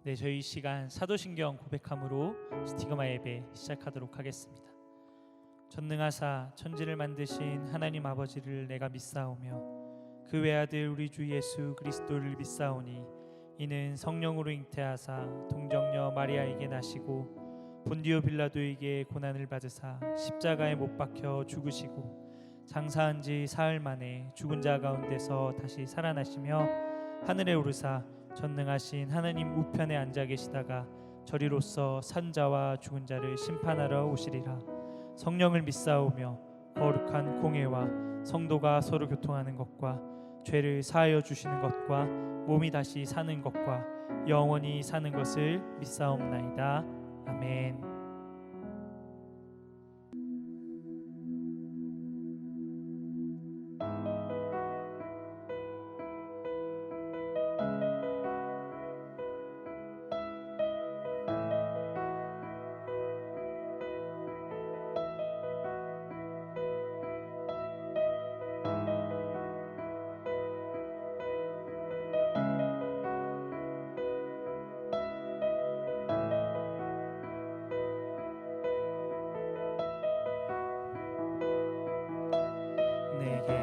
네, 저희 시간 사도신경 고백함으로 스티그마 예배 시작하도록 하겠습니다. 전능하사 천지를 만드신 하나님 아버지를 내가 믿사오며 그 외아들 우리 주 예수 그리스도를 믿사오니 이는 성령으로 잉태하사 동정녀 마리아에게 나시고 본디오 빌라도에게 고난을 받으사 십자가에 못 박혀 죽으시고 장사한 지 사흘 만에 죽은 자 가운데서 다시 살아나시며 하늘에 오르사 전능하신 하나님 우편에 앉아 계시다가 저리로서 산 자와 죽은 자를 심판하러 오시리라. 성령을 믿사오며 거룩한 공회와 성도가 서로 교통하는 것과 죄를 사하여 주시는 것과 몸이 다시 사는 것과 영원히 사는 것을 믿사옵나이다. 아멘.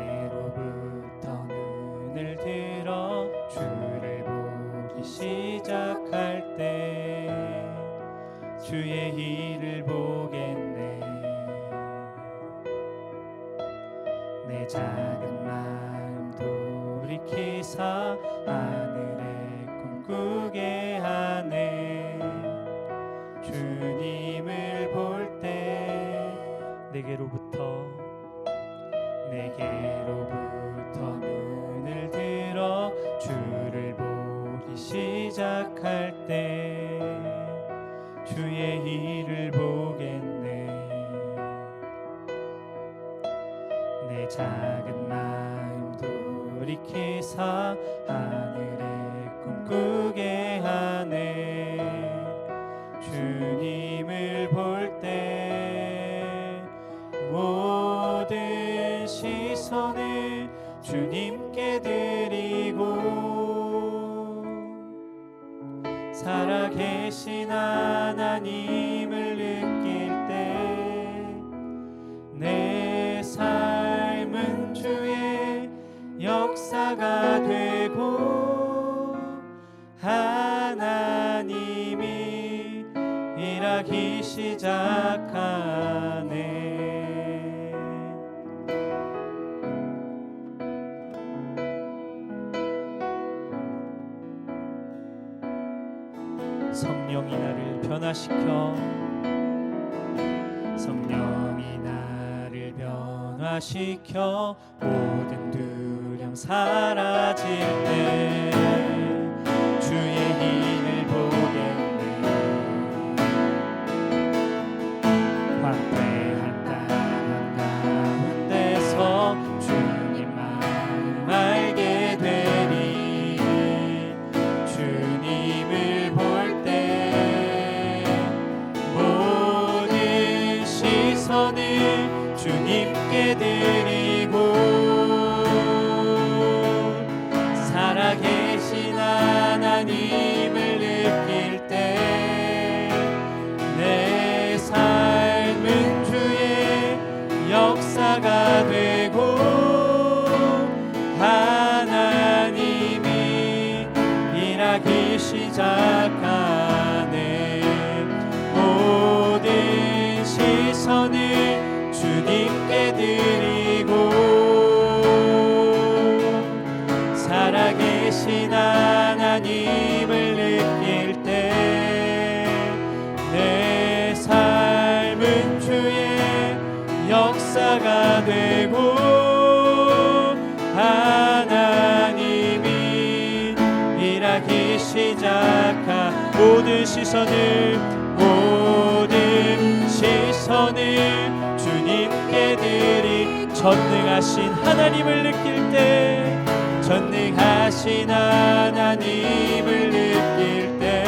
내게로부터 눈을 들어 주를 보기 시작할 때 주의 일을 보겠네. 내 작은 마음 돌이키사 하늘에 꿈꾸게 하네. 주님을 볼 때 내게로부터 눈을 들어 주를 보기 시작할 때 주의 일을 보겠네. 내 작은 마음 돌이키사 하늘에 꿈꾸게 하네. 주님을 볼 때 모든 시선을 주님께 드리고 살아계신 하나님을 느낄 때 내 삶은 주의 역사가 되고 하나님이 일하기 시작하네. 성령이 나를 변화시켜 모든 두려움 사라질 때 주의 일을 보겠네. 황폐한 땅 가운데서 주님 마음 알게 되리. 주님을 볼 때 모든 시선을 주님께 드리고 살아계신 하나님을 느낄 때 내 삶은 주의 역사가 되고 하나님이 일하기 시작하네. 모든 시선을 주님께 드리고 살아계신 하나님을 느낄 때 내 삶은 주의 역사가 되고 하나님이 일하기 시작한 모든 시선을 주님께 드리. 전능하신 하나님을 느낄 때 전능하신 하나님을 느낄 때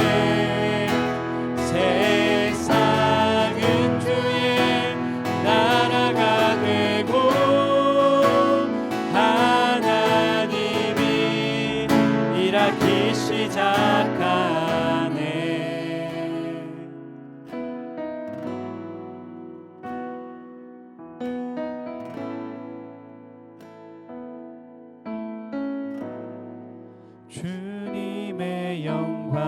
세상은 주의 나라가 되고 하나님이 일하기 시작하네. 주님의 영광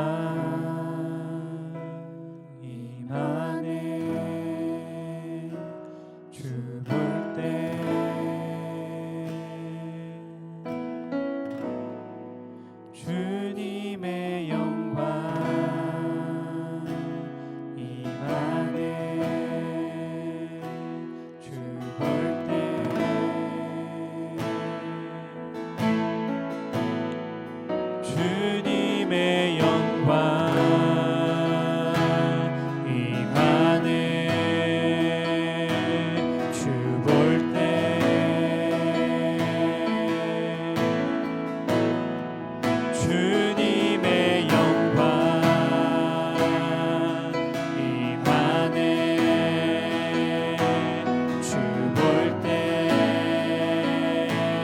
임하네. 주 볼 때 주님의 영광 임하네. 주 볼 때 주님의 영광 임하네. 주 볼 때 주님의 영광 임하네. 주 볼 때 주님의 영광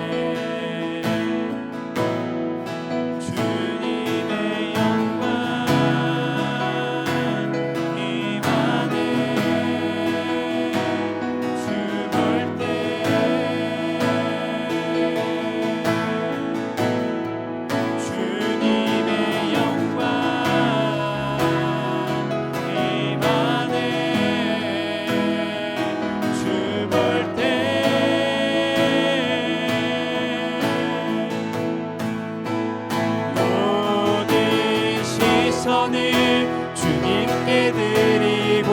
주님께 드리고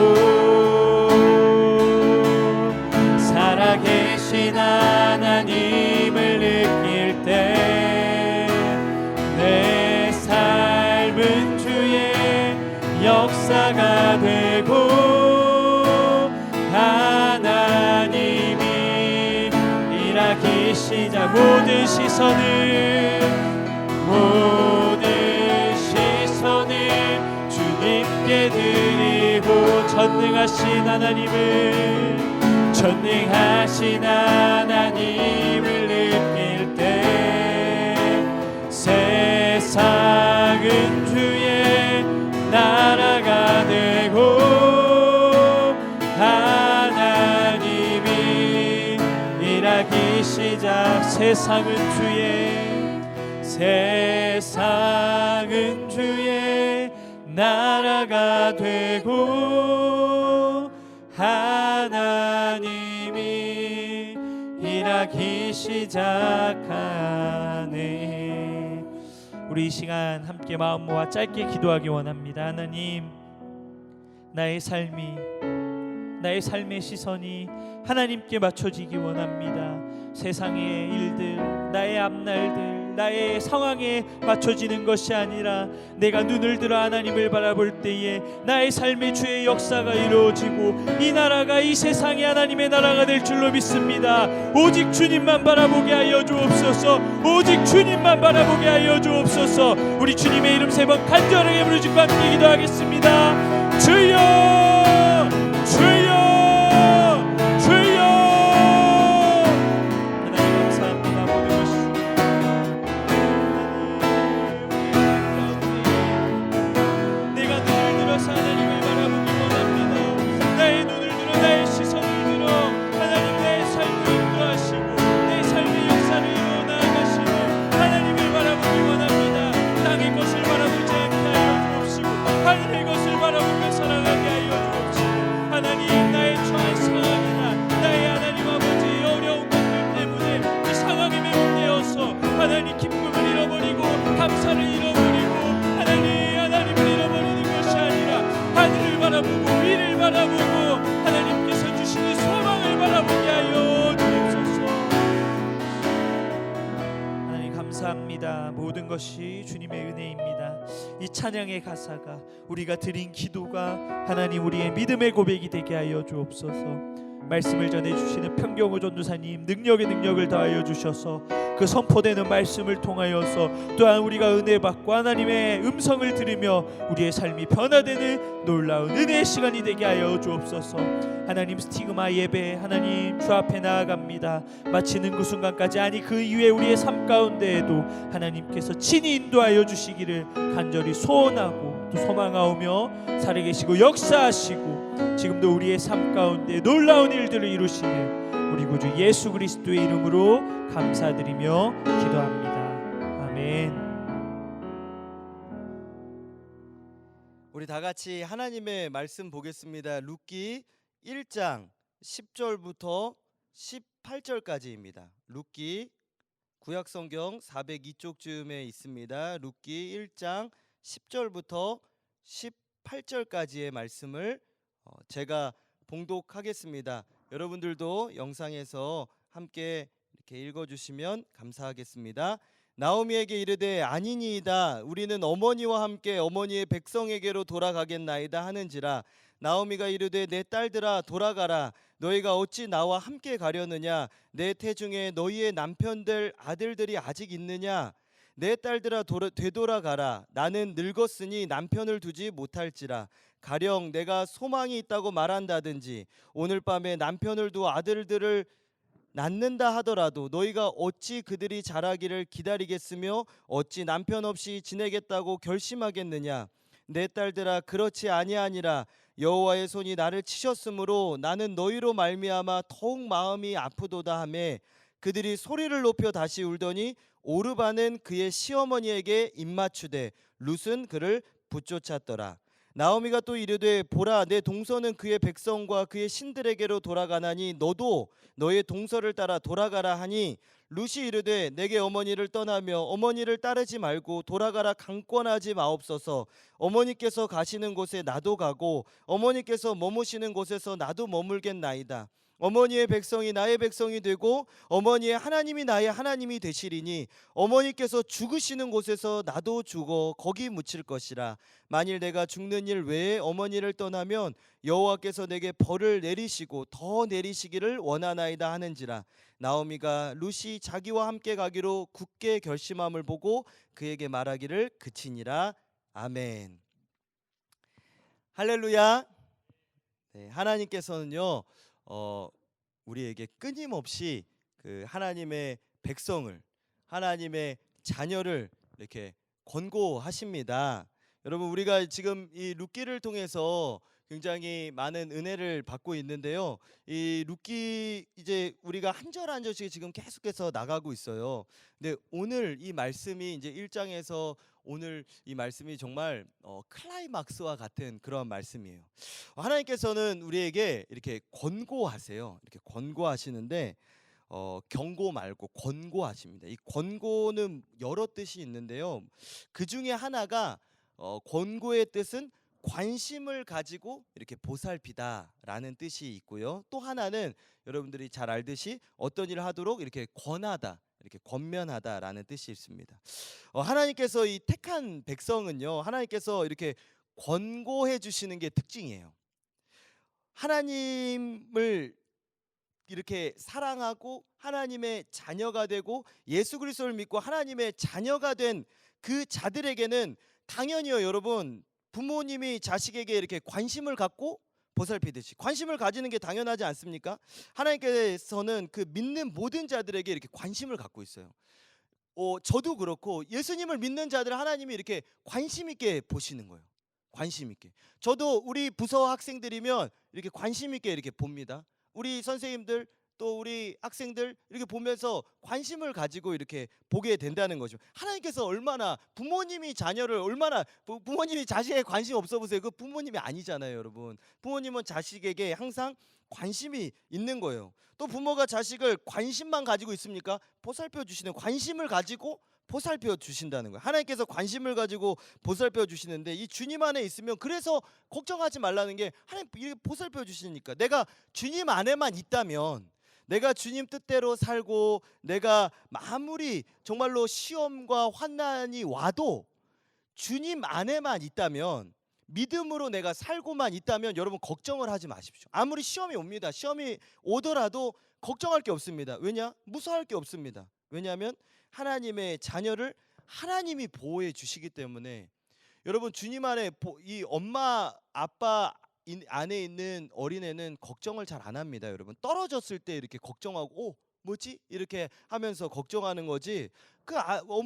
살아계신 하나님을 느낄 때 내 삶은 주의 역사가 되고 하나님이 일하기 시작. 모든 시선을 주님께 드리고 전능하신 하나님을 느낄 때 세상은 주의 나라가 되고 하나님이 일하기 시작. 세상은 주의 나라가 되고 하나님이 일하기 시작하네. 우리 이 시간 함께 마음 모아 짧게 기도하기 원합니다. 하나님, 나의 삶의 시선이 하나님께 맞춰지기 원합니다. 세상의 일들, 나의 앞날들, 나의 상황에 맞춰지는 것이 아니라 내가 눈을 들어 하나님을 바라볼 때에 나의 삶의 주의 역사가 이루어지고 이 나라가 이 세상이 하나님의 나라가 될 줄로 믿습니다. 오직 주님만 바라보게 하여 주옵소서. 오직 주님만 바라보게 하여 주옵소서. 우리 주님의 이름 3번 간절하게 부르짖고 함께 기도하겠습니다. 주여, 주여, 주여. 하나님 기쁨을 잃어버리고 감사를 잃어버리고 하나님을 잃어버리는 것이 아니라 하늘을 바라보고 위를 바라보고 하나님께서 주시는 소망을 바라보게 하여 주옵소서. 하나님 감사합니다. 모든 것이 주님의 은혜입니다. 이 찬양의 가사가 우리가 드린 기도가 하나님 우리의 믿음의 고백이 되게 하여 주옵소서. 말씀을 전해주시는 평경호 전도사님 능력의 능력을 더하여 주셔서 그 선포되는 말씀을 통하여서 또한 우리가 은혜 받고 하나님의 음성을 들으며 우리의 삶이 변화되는 놀라운 은혜의 시간이 되게 하여 주옵소서. 하나님 스티그마 예배 하나님 주 앞에 나아갑니다. 마치는 그 순간까지 아니 그 이후에 우리의 삶 가운데에도 하나님께서 친히 인도하여 주시기를 간절히 소원하고 또 소망하오며 살아계시고 역사하시고 지금도 우리의 삶 가운데 놀라운 일들을 이루시는 우리 구주 예수 그리스도의 이름으로 감사드리며 기도합니다. 아멘. 우리 다 같이 하나님의 말씀 보겠습니다. 룻기 1장 10절부터 18절까지입니다. 룻기 구약 성경 402쪽쯤에 있습니다. 룻기 1장 10절부터 18절까지의 말씀을 제가 봉독하겠습니다. 여러분들도 영상에서 함께 이렇게 읽어주시면 감사하겠습니다. 나오미에게 이르되 아니니이다. 우리는 어머니와 함께 어머니의 백성에게로 돌아가겠나이다 하는지라. 나오미가 이르되 내 딸들아 돌아가라. 너희가 어찌 나와 함께 가려느냐? 내 태중에 너희의 남편들 아들들이 아직 있느냐? 내 딸들아 되돌아가라. 나는 늙었으니 남편을 두지 못할지라. 가령 내가 소망이 있다고 말한다든지 오늘 밤에 남편을 두어 아들들을 낳는다 하더라도 너희가 어찌 그들이 자라기를 기다리겠으며 어찌 남편 없이 지내겠다고 결심하겠느냐? 내 딸들아 그렇지 아니하니라. 여호와의 손이 나를 치셨으므로 나는 너희로 말미암아 더욱 마음이 아프도다 하며 그들이 소리를 높여 다시 울더니 오르바는 그의 시어머니에게 입맞추되 룻은 그를 붙쫓았더라. 나오미가 또 이르되 보라 내 동서는 그의 백성과 그의 신들에게로 돌아가나니 너도 너의 동서를 따라 돌아가라 하니 룻이 이르되 내게 어머니를 떠나며 어머니를 따르지 말고 돌아가라 강권하지 마옵소서. 어머니께서 가시는 곳에 나도 가고 어머니께서 머무시는 곳에서 나도 머물겠나이다. 어머니의 백성이 나의 백성이 되고 어머니의 하나님이 나의 하나님이 되시리니 어머니께서 죽으시는 곳에서 나도 죽어 거기 묻힐 것이라. 만일 내가 죽는 일 외에 어머니를 떠나면 여호와께서 내게 벌을 내리시고 더 내리시기를 원하나이다 하는지라. 나오미가 룻이 자기와 함께 가기로 굳게 결심함을 보고 그에게 말하기를 그치니라. 아멘. 할렐루야. 네, 하나님께서는요 우리에게 끊임없이 그 하나님의 백성을 하나님의 자녀를 이렇게 권고하십니다. 여러분 우리가 지금 이 룻기를 통해서 굉장히 많은 은혜를 받고 있는데요. 이 룻기 이제 우리가 한 절 한 절씩 지금 계속해서 나가고 있어요. 근데 오늘 이 말씀이 이제 1장에서 오늘 이 말씀이 정말 클라이막스와 같은 그런 말씀이에요. 하나님께서는 우리에게 이렇게 권고하세요. 이렇게 권고하시는데 경고 말고 권고하십니다. 이 권고는 여러 뜻이 있는데요. 그 중에 하나가 권고의 뜻은 관심을 가지고 이렇게 보살피다라는 뜻이 있고요. 또 하나는 여러분들이 잘 알듯이 어떤 일을 하도록 이렇게 권하다, 이렇게 권면하다라는 뜻이 있습니다. 하나님께서 이 택한 백성은요, 하나님께서 이렇게 권고해 주시는 게 특징이에요. 하나님을 이렇게 사랑하고 하나님의 자녀가 되고 예수 그리스도를 믿고 하나님의 자녀가 된 그 자들에게는 당연히요, 여러분, 부모님이 자식에게 이렇게 관심을 갖고 보살피듯이 관심을 가지는 게 당연하지 않습니까? 하나님께서는 그 믿는 모든 자들에게 이렇게 관심을 갖고 있어요. 저도 그렇고 예수님을 믿는 자들 하나님이 이렇게 관심 있게 보시는 거예요. 관심 있게. 저도 우리 부서 학생들이면 이렇게 관심 있게 이렇게 봅니다. 우리 선생님들 또 우리 학생들 이렇게 보면서 관심을 가지고 이렇게 보게 된다는 거죠. 하나님께서 얼마나 부모님이 자녀를 얼마나 부모님이 자식에게 관심 없어 보세요. 그 부모님이 아니잖아요, 여러분. 부모님은 자식에게 항상 관심이 있는 거예요. 또 부모가 자식을 관심만 가지고 있습니까? 보살펴 주시는 관심을 가지고 보살펴 주신다는 거예요. 하나님께서 관심을 가지고 보살펴 주시는데 이 주님 안에 있으면 그래서 걱정하지 말라는 게 하나님 이렇게 보살펴 주시니까 내가 주님 안에만 있다면 내가 주님 뜻대로 살고 내가 아무리 정말로 시험과 환난이 와도 주님 안에만 있다면 믿음으로 내가 살고만 있다면 여러분 걱정을 하지 마십시오. 아무리 시험이 옵니다. 시험이 오더라도 걱정할 게 없습니다. 왜냐? 무서워할 게 없습니다. 왜냐하면 하나님의 자녀를 하나님이 보호해 주시기 때문에 여러분 주님 안에 이 엄마 아빠 안에 있는 어린애는 걱정을 잘 안 합니다. 여러분 떨어졌을 때 이렇게 걱정하고 뭐지? 이렇게 하면서 걱정하는 거지.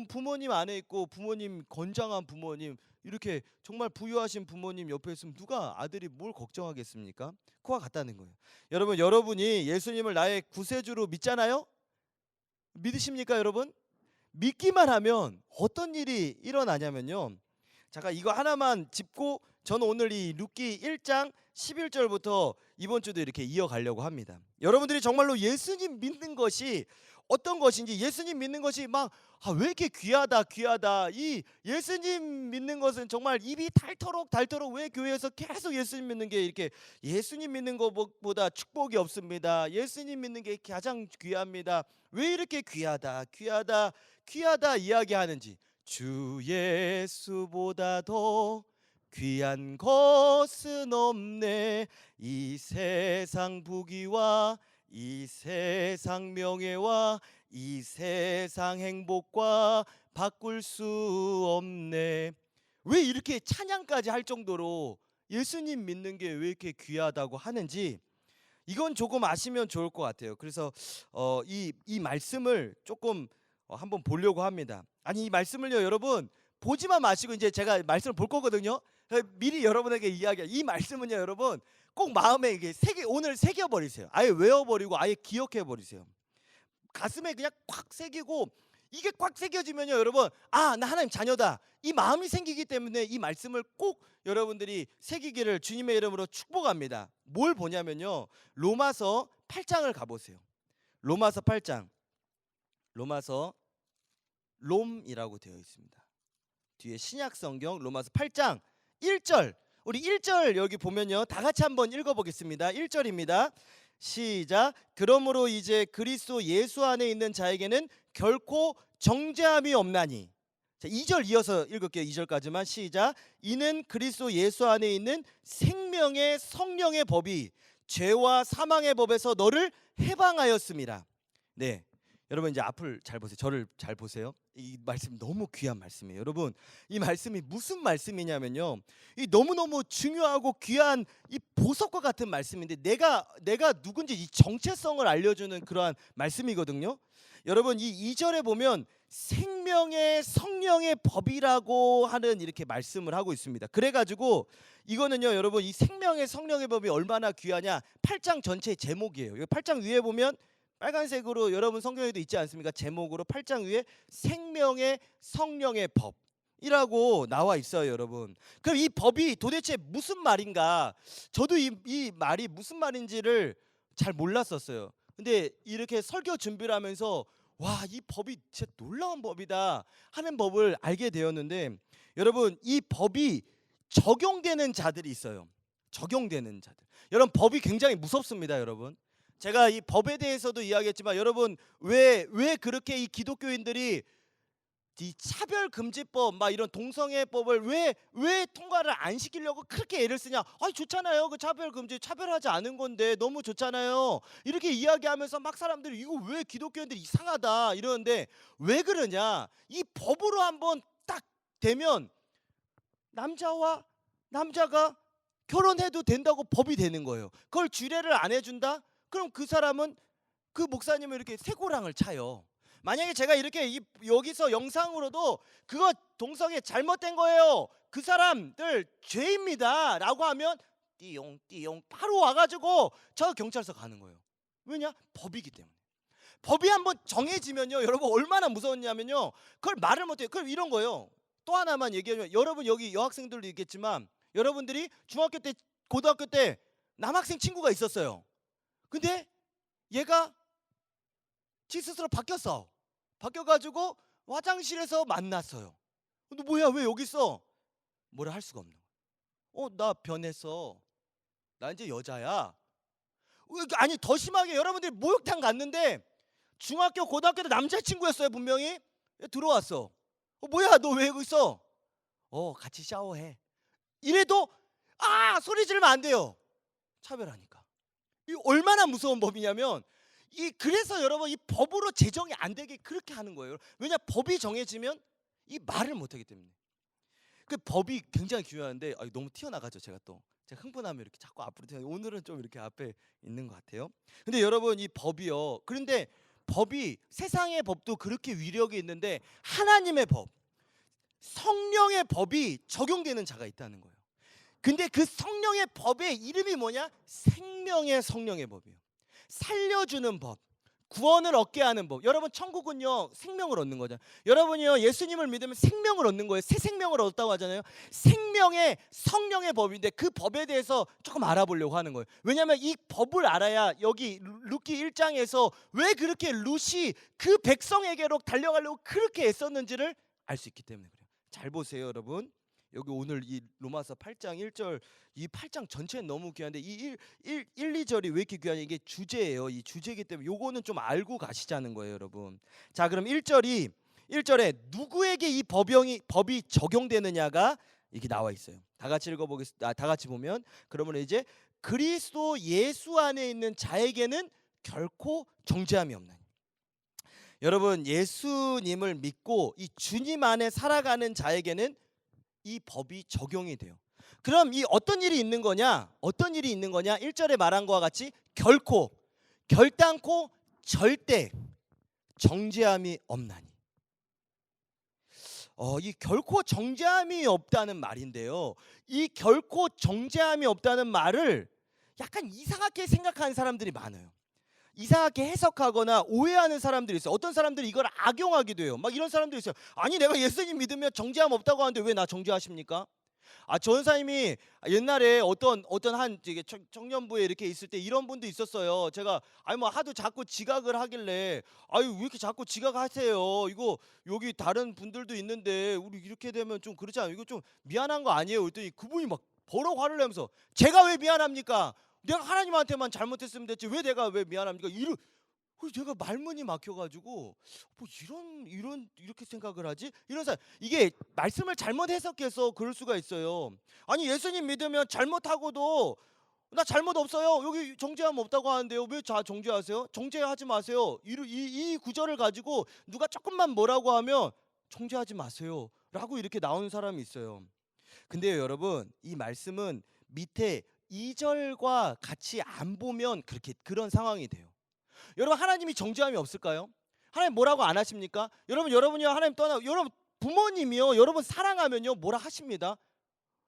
부모님 안에 있고 부모님 건장한 부모님 이렇게 정말 부유하신 부모님 옆에 있으면 누가 아들이 뭘 걱정하겠습니까? 그와 같다는 거예요. 여러분 여러분이 예수님을 나의 구세주로 믿잖아요? 믿으십니까 여러분? 믿기만 하면 어떤 일이 일어나냐면요. 잠깐 이거 하나만 짚고 저는 오늘 이 룻기 1장 11절부터 이번 주도 이렇게 이어가려고 합니다. 여러분들이 정말로 예수님 믿는 것이 어떤 것인지, 예수님 믿는 것이 막 왜 이렇게 귀하다 이 예수님 믿는 것은 정말 입이 닳도록 왜 교회에서 계속 예수님 믿는 게 이렇게, 예수님 믿는 것보다 축복이 없습니다, 예수님 믿는 게 가장 귀합니다, 왜 이렇게 귀하다 이야기하는지, 주 예수보다 더 귀한 것은 없네, 이 세상 부귀와 이 세상 명예와 이 세상 행복과 바꿀 수 없네. 왜 이렇게 찬양까지 할 정도로 예수님 믿는 게 왜 이렇게 귀하다고 하는지, 이건 조금 아시면 좋을 것 같아요. 그래서 이 말씀을 조금 한번 보려고 합니다. 아니, 이 말씀을요, 여러분 보지만 마시고 이제 제가 말씀을 볼 거거든요. 미리 여러분에게 이야기해. 이 말씀은요, 여러분 꼭 마음에 이게 오늘 새겨 버리세요. 아예 외워 버리고 아예 기억해 버리세요. 가슴에 그냥 꽉 새기고, 이게 꽉 새겨지면요, 여러분, 나 하나님 자녀다, 이 마음이 생기기 때문에 이 말씀을 꼭 여러분들이 새기기를 주님의 이름으로 축복합니다. 뭘 보냐면요, 로마서 8장을 가보세요. 로마서 8장, 로마서 롬이라고 되어 있습니다. 뒤에 신약 성경 로마서 8장 1절, 우리 1절 여기 보면요, 다 같이 한번 읽어보겠습니다. 1절입니다. 시작. 그러므로 이제 그리스도 예수 안에 있는 자에게는 결코 정죄함이 없나니. 자, 2절 이어서 읽을게요. 2절까지만. 시작. 이는 그리스도 예수 안에 있는 생명의 성령의 법이 죄와 사망의 법에서 너를 해방하였습니다. 네, 여러분 이제 앞을 잘 보세요. 저를 잘 보세요. 이 말씀 너무 귀한 말씀이에요. 여러분, 이 말씀이 무슨 말씀이냐면요, 이 너무너무 중요하고 귀한 이 보석과 같은 말씀인데, 내가 누군지 이 정체성을 알려주는 그러한 말씀이거든요. 여러분, 이 2절에 보면 생명의 성령의 법이라고 하는 이렇게 말씀을 하고 있습니다. 그래가지고 이거는요, 여러분, 이 생명의 성령의 법이 얼마나 귀하냐, 8장 전체의 제목이에요. 이 8장 위에 보면 빨간색으로 여러분 성경에도 있지 않습니까? 제목으로 8장 위에 생명의 성령의 법이라고 나와 있어요, 여러분. 그럼 이 법이 도대체 무슨 말인가? 저도 이 말이 무슨 말인지를 잘 몰랐었어요. 근데 이렇게 설교 준비를 하면서 이 법이 진짜 놀라운 법이다 하는 법을 알게 되었는데, 여러분, 이 법이 적용되는 자들이 있어요. 적용되는 자들. 여러분, 법이 굉장히 무섭습니다, 여러분. 제가 이 법에 대해서도 이야기했지만, 여러분 왜 그렇게 이 기독교인들이 이 차별금지법 막 이런 동성애법을 왜 통과를 안 시키려고 그렇게 애를 쓰냐? 좋잖아요, 그 차별금지, 차별하지 않은 건데 너무 좋잖아요, 이렇게 이야기하면서 막 사람들이 이거 왜 기독교인들이 이상하다 이러는데, 왜 그러냐? 이 법으로 한번 딱 되면 남자와 남자가 결혼해도 된다고 법이 되는 거예요. 그걸 주례를 안 해준다? 그럼 그 사람은, 그 목사님은 이렇게 쇠고랑을 차요. 만약에 제가 이렇게 여기서 영상으로도 그거 동성애 잘못된 거예요, 그 사람들 죄입니다 라고 하면 띠용 바로 와가지고 저 경찰서 가는 거예요. 왜냐? 법이기 때문에. 법이 한번 정해지면요, 여러분 얼마나 무서웠냐면요, 그걸 말을 못해요. 그럼 이런 거예요. 또 하나만 얘기하면, 여러분 여기 여학생들도 있겠지만, 여러분들이 중학교 때 고등학교 때 남학생 친구가 있었어요. 근데 얘가 지 스스로 바뀌어가지고 화장실에서 만났어요. 근데 뭐야, 왜 여기 있어? 뭐라 할 수가 없는 거야. 나 변했어, 나 이제 여자야. 아니, 더 심하게, 여러분들이 목욕탕 갔는데 중학교 고등학교 때 남자친구였어요, 분명히. 들어왔어. 뭐야, 너 왜 여기 있어? 같이 샤워해. 이래도 소리 지르면 안 돼요, 차별하니까. 이 얼마나 무서운 법이냐면, 그래서 여러분 이 법으로 제정이 안 되게 그렇게 하는 거예요. 왜냐? 법이 정해지면 이 말을 못 하기 때문에. 그 법이 굉장히 중요한데, 너무 튀어나가죠. 제가 흥분하면 이렇게 자꾸 앞으로 튀어. 오늘은 좀 이렇게 앞에 있는 것 같아요. 근데 여러분, 이 법이요, 그런데 법이, 세상의 법도 그렇게 위력이 있는데 하나님의 법, 성령의 법이 적용되는 자가 있다는 거예요. 근데 그 성령의 법의 이름이 뭐냐? 생명의 성령의 법이에요. 살려주는 법, 구원을 얻게 하는 법. 여러분 천국은요 생명을 얻는 거잖아요. 여러분이요 예수님을 믿으면 생명을 얻는 거예요. 새 생명을 얻었다고 하잖아요. 생명의 성령의 법인데 그 법에 대해서 조금 알아보려고 하는 거예요. 왜냐하면 이 법을 알아야 여기 룻기 1장에서 왜 그렇게 룻이 그 백성에게로 달려가려고 그렇게 애썼는지를 알 수 있기 때문에 그래요. 잘 보세요 여러분. 여기 오늘 이 로마서 8장 1절, 이 8장 전체는 너무 귀한데 이 1, 2절이 왜 이렇게 귀하냐, 이게 주제예요. 이 주제이기 때문에 요거는 좀 알고 가시자는 거예요 여러분. 자 그럼 1절에 누구에게 이 법이 적용되느냐가 이렇게 나와 있어요. 다 같이 읽어보겠습니다. 다 같이 보면 그러면 이제 그리스도 예수 안에 있는 자에게는 결코 정죄함이 없나니. 여러분 예수님을 믿고 이 주님 안에 살아가는 자에게는 이 법이 적용이 돼요. 그럼 이 어떤 일이 있는 거냐? 1절에 말한 것과 같이 결코, 결단코, 절대 정죄함이 없나니. 이 결코 정죄함이 없다는 말인데요. 이 결코 정죄함이 없다는 말을 약간 이상하게 생각하는 사람들이 많아요. 이상하게 해석하거나 오해하는 사람들이 있어요. 어떤 사람들이 이걸 악용하기도 해요. 막 이런 사람들이 있어요. 아니 내가 예수님 믿으면 정죄함 없다고 하는데 왜 나 정죄하십니까? 전사님이 옛날에 어떤 한 청년부에 이렇게 있을 때 이런 분도 있었어요. 제가 뭐 하도 자꾸 지각을 하길래 왜 이렇게 자꾸 지각하세요? 이거 여기 다른 분들도 있는데 우리 이렇게 되면 좀 그렇지 않아요? 이거 좀 미안한 거 아니에요? 그랬더니 그분이 막 버럭 화를 내면서 제가 왜 미안합니까? 내가 하나님한테만 잘못했으면 됐지 왜 내가 왜 미안합니까? 제가 말문이 막혀가지고 뭐 이렇게 생각을 하지? 이런 사람, 이게 말씀을 잘못 해석해서 그럴 수가 있어요. 아니 예수님 믿으면 잘못하고도 나 잘못 없어요. 여기 정죄함 없다고 하는데요. 왜 정죄하세요? 정죄하지 마세요. 이 구절을 가지고 누가 조금만 뭐라고 하면 정죄하지 마세요 라고 이렇게 나오는 사람이 있어요. 근데요 여러분 이 말씀은 밑에 2절과 같이 안 보면 그런 상황이 돼요. 여러분 하나님이 정죄함이 없을까요? 하나님 뭐라고 안 하십니까? 여러분이요 하나님 여러분 부모님이요 여러분 사랑하면요 뭐라 하십니다.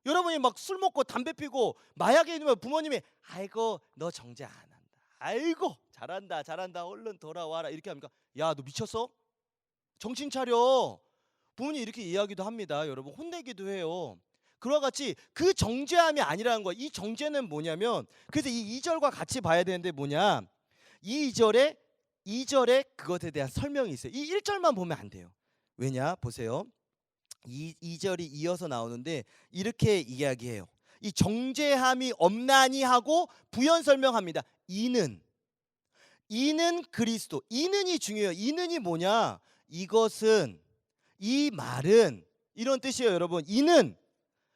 여러분이 막 술 먹고 담배 피고 마약에 있으면 부모님이 아이고 너 정죄 안 한다. 아이고 잘한다 얼른 돌아와라 이렇게 합니까? 야 너 미쳤어? 정신 차려. 부모님 이렇게 이야기도 합니다. 여러분 혼내기도 해요. 그와 같이 그 정죄함이 아니라는 거예요. 이 정죄는 뭐냐면 그래서 이 2절과 같이 봐야 되는데 뭐냐? 이 2절에 그것에 대한 설명이 있어요. 이 1절만 보면 안 돼요. 왜냐? 보세요. 이 2절이 이어서 나오는데 이렇게 이야기해요. 이 정죄함이 없나니 하고 부연 설명합니다. 이는 그리스도. 이는이 중요해요. 이는이 뭐냐? 이것은 이 말은 이런 뜻이에요, 여러분. 이는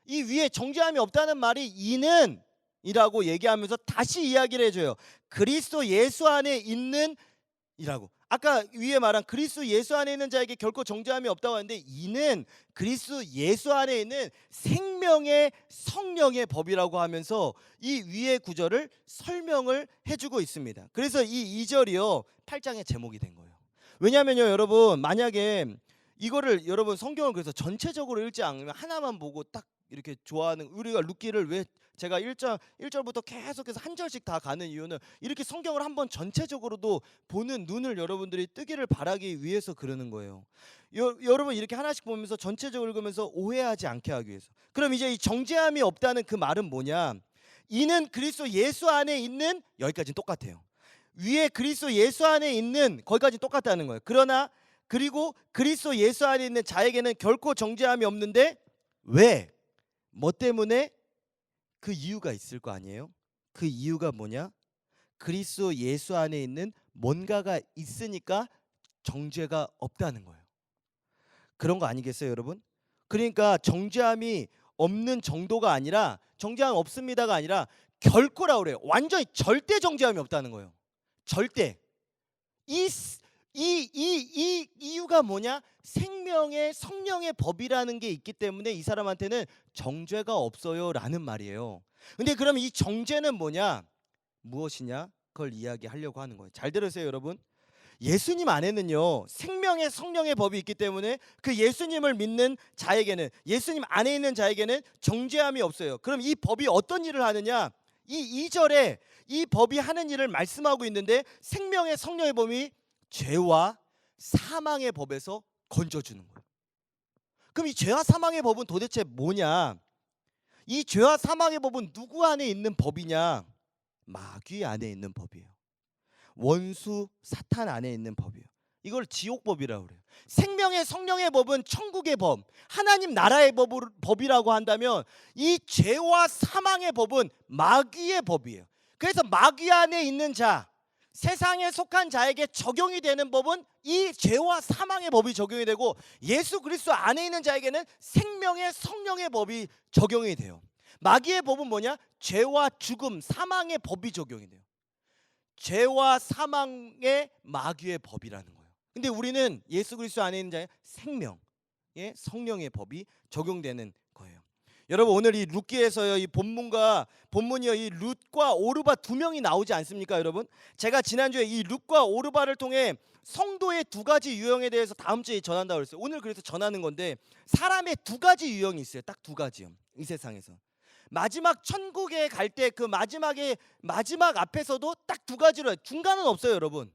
이 위에 정죄함이 없다는 말이 이는 이라고 얘기하면서 다시 이야기를 해줘요. 그리스도 예수 안에 있는 이라고. 아까 위에 말한 그리스도 예수 안에 있는 자에게 결코 정죄함이 없다고 하는데 이는 그리스도 예수 안에 있는 생명의 성령의 법이라고 하면서 이 위의 구절을 설명을 해주고 있습니다. 그래서 이 2절이요 8장의 제목이 된 거예요. 왜냐하면요 여러분 만약에 이거를 여러분 성경을 그래서 전체적으로 읽지 않으면 하나만 보고 딱 이렇게 좋아하는 우리가 룻기를 왜 제가 1절부터 계속해서 한 절씩 다 가는 이유는 이렇게 성경을 한번 전체적으로도 보는 눈을 여러분들이 뜨기를 바라기 위해서 그러는 거예요. 여러분 이렇게 하나씩 보면서 전체적으로 읽으면서 오해하지 않게 하기 위해서. 그럼 이제 이 정죄함이 없다는 그 말은 뭐냐? 이는 그리스도 예수 안에 있는 여기까지는 똑같아요. 위에 그리스도 예수 안에 있는 거기까지는 똑같다는 거예요. 그리고 그리스도 예수 안에 있는 자에게는 결코 정죄함이 없는데 왜? 뭐 때문에? 그 이유가 있을 거 아니에요? 그 이유가 뭐냐? 그리스도 예수 안에 있는 뭔가가 있으니까 정죄가 없다는 거예요. 그런 거 아니겠어요, 여러분? 그러니까 정죄함이 없는 정도가 아니라 정죄함 없습니다가 아니라 결코라고 그래요. 완전히 절대 정죄함이 없다는 거예요. 절대. 이 이유가 뭐냐? 생명의 성령의 법이라는 게 있기 때문에 이 사람한테는 정죄가 없어요 라는 말이에요. 근데 그럼 이 정죄는 뭐냐? 무엇이냐? 그걸 이야기하려고 하는 거예요. 잘 들으세요 여러분. 예수님 안에는요 생명의 성령의 법이 있기 때문에 그 예수님을 믿는 자에게는 예수님 안에 있는 자에게는 정죄함이 없어요. 그럼 이 법이 어떤 일을 하느냐? 이 2절에 이 법이 하는 일을 말씀하고 있는데 생명의 성령의 법이 죄와 사망의 법에서 건져주는 거예요. 그럼 이 죄와 사망의 법은 도대체 뭐냐? 이 죄와 사망의 법은 누구 안에 있는 법이냐? 마귀 안에 있는 법이에요. 원수 사탄 안에 있는 법이에요. 이걸 지옥법이라고 그래요. 생명의 성령의 법은 천국의 법, 하나님 나라의 법이라고 한다면 이 죄와 사망의 법은 마귀의 법이에요. 그래서 마귀 안에 있는 자, 세상에 속한 자에게 적용이 되는 법은 이 죄와 사망의 법이 적용이 되고, 예수 그리스도 안에 있는 자에게는 생명의 성령의 법이 적용이 돼요. 마귀의 법은 뭐냐? 죄와 죽음, 사망의 법이 적용이 돼요. 죄와 사망의 마귀의 법이라는 거예요. 근데 우리는 예수 그리스도 안에 있는 자의 생명의 성령의 법이 적용되는 거예요. 여러분, 오늘 이 룻기에서요, 이 본문이요, 이 룻과 오르바 두 명이 나오지 않습니까, 여러분? 제가 지난주에 이 룻과 오르바를 통해 성도의 두 가지 유형에 대해서 다음 주에 전한다고 그랬어요. 오늘 그래서 전하는 건데, 사람의 두 가지 유형이 있어요. 딱 두 가지요. 이 세상에서. 마지막 천국에 갈 때 그 마지막 앞에서도 딱 두 가지로 해요. 중간은 없어요, 여러분.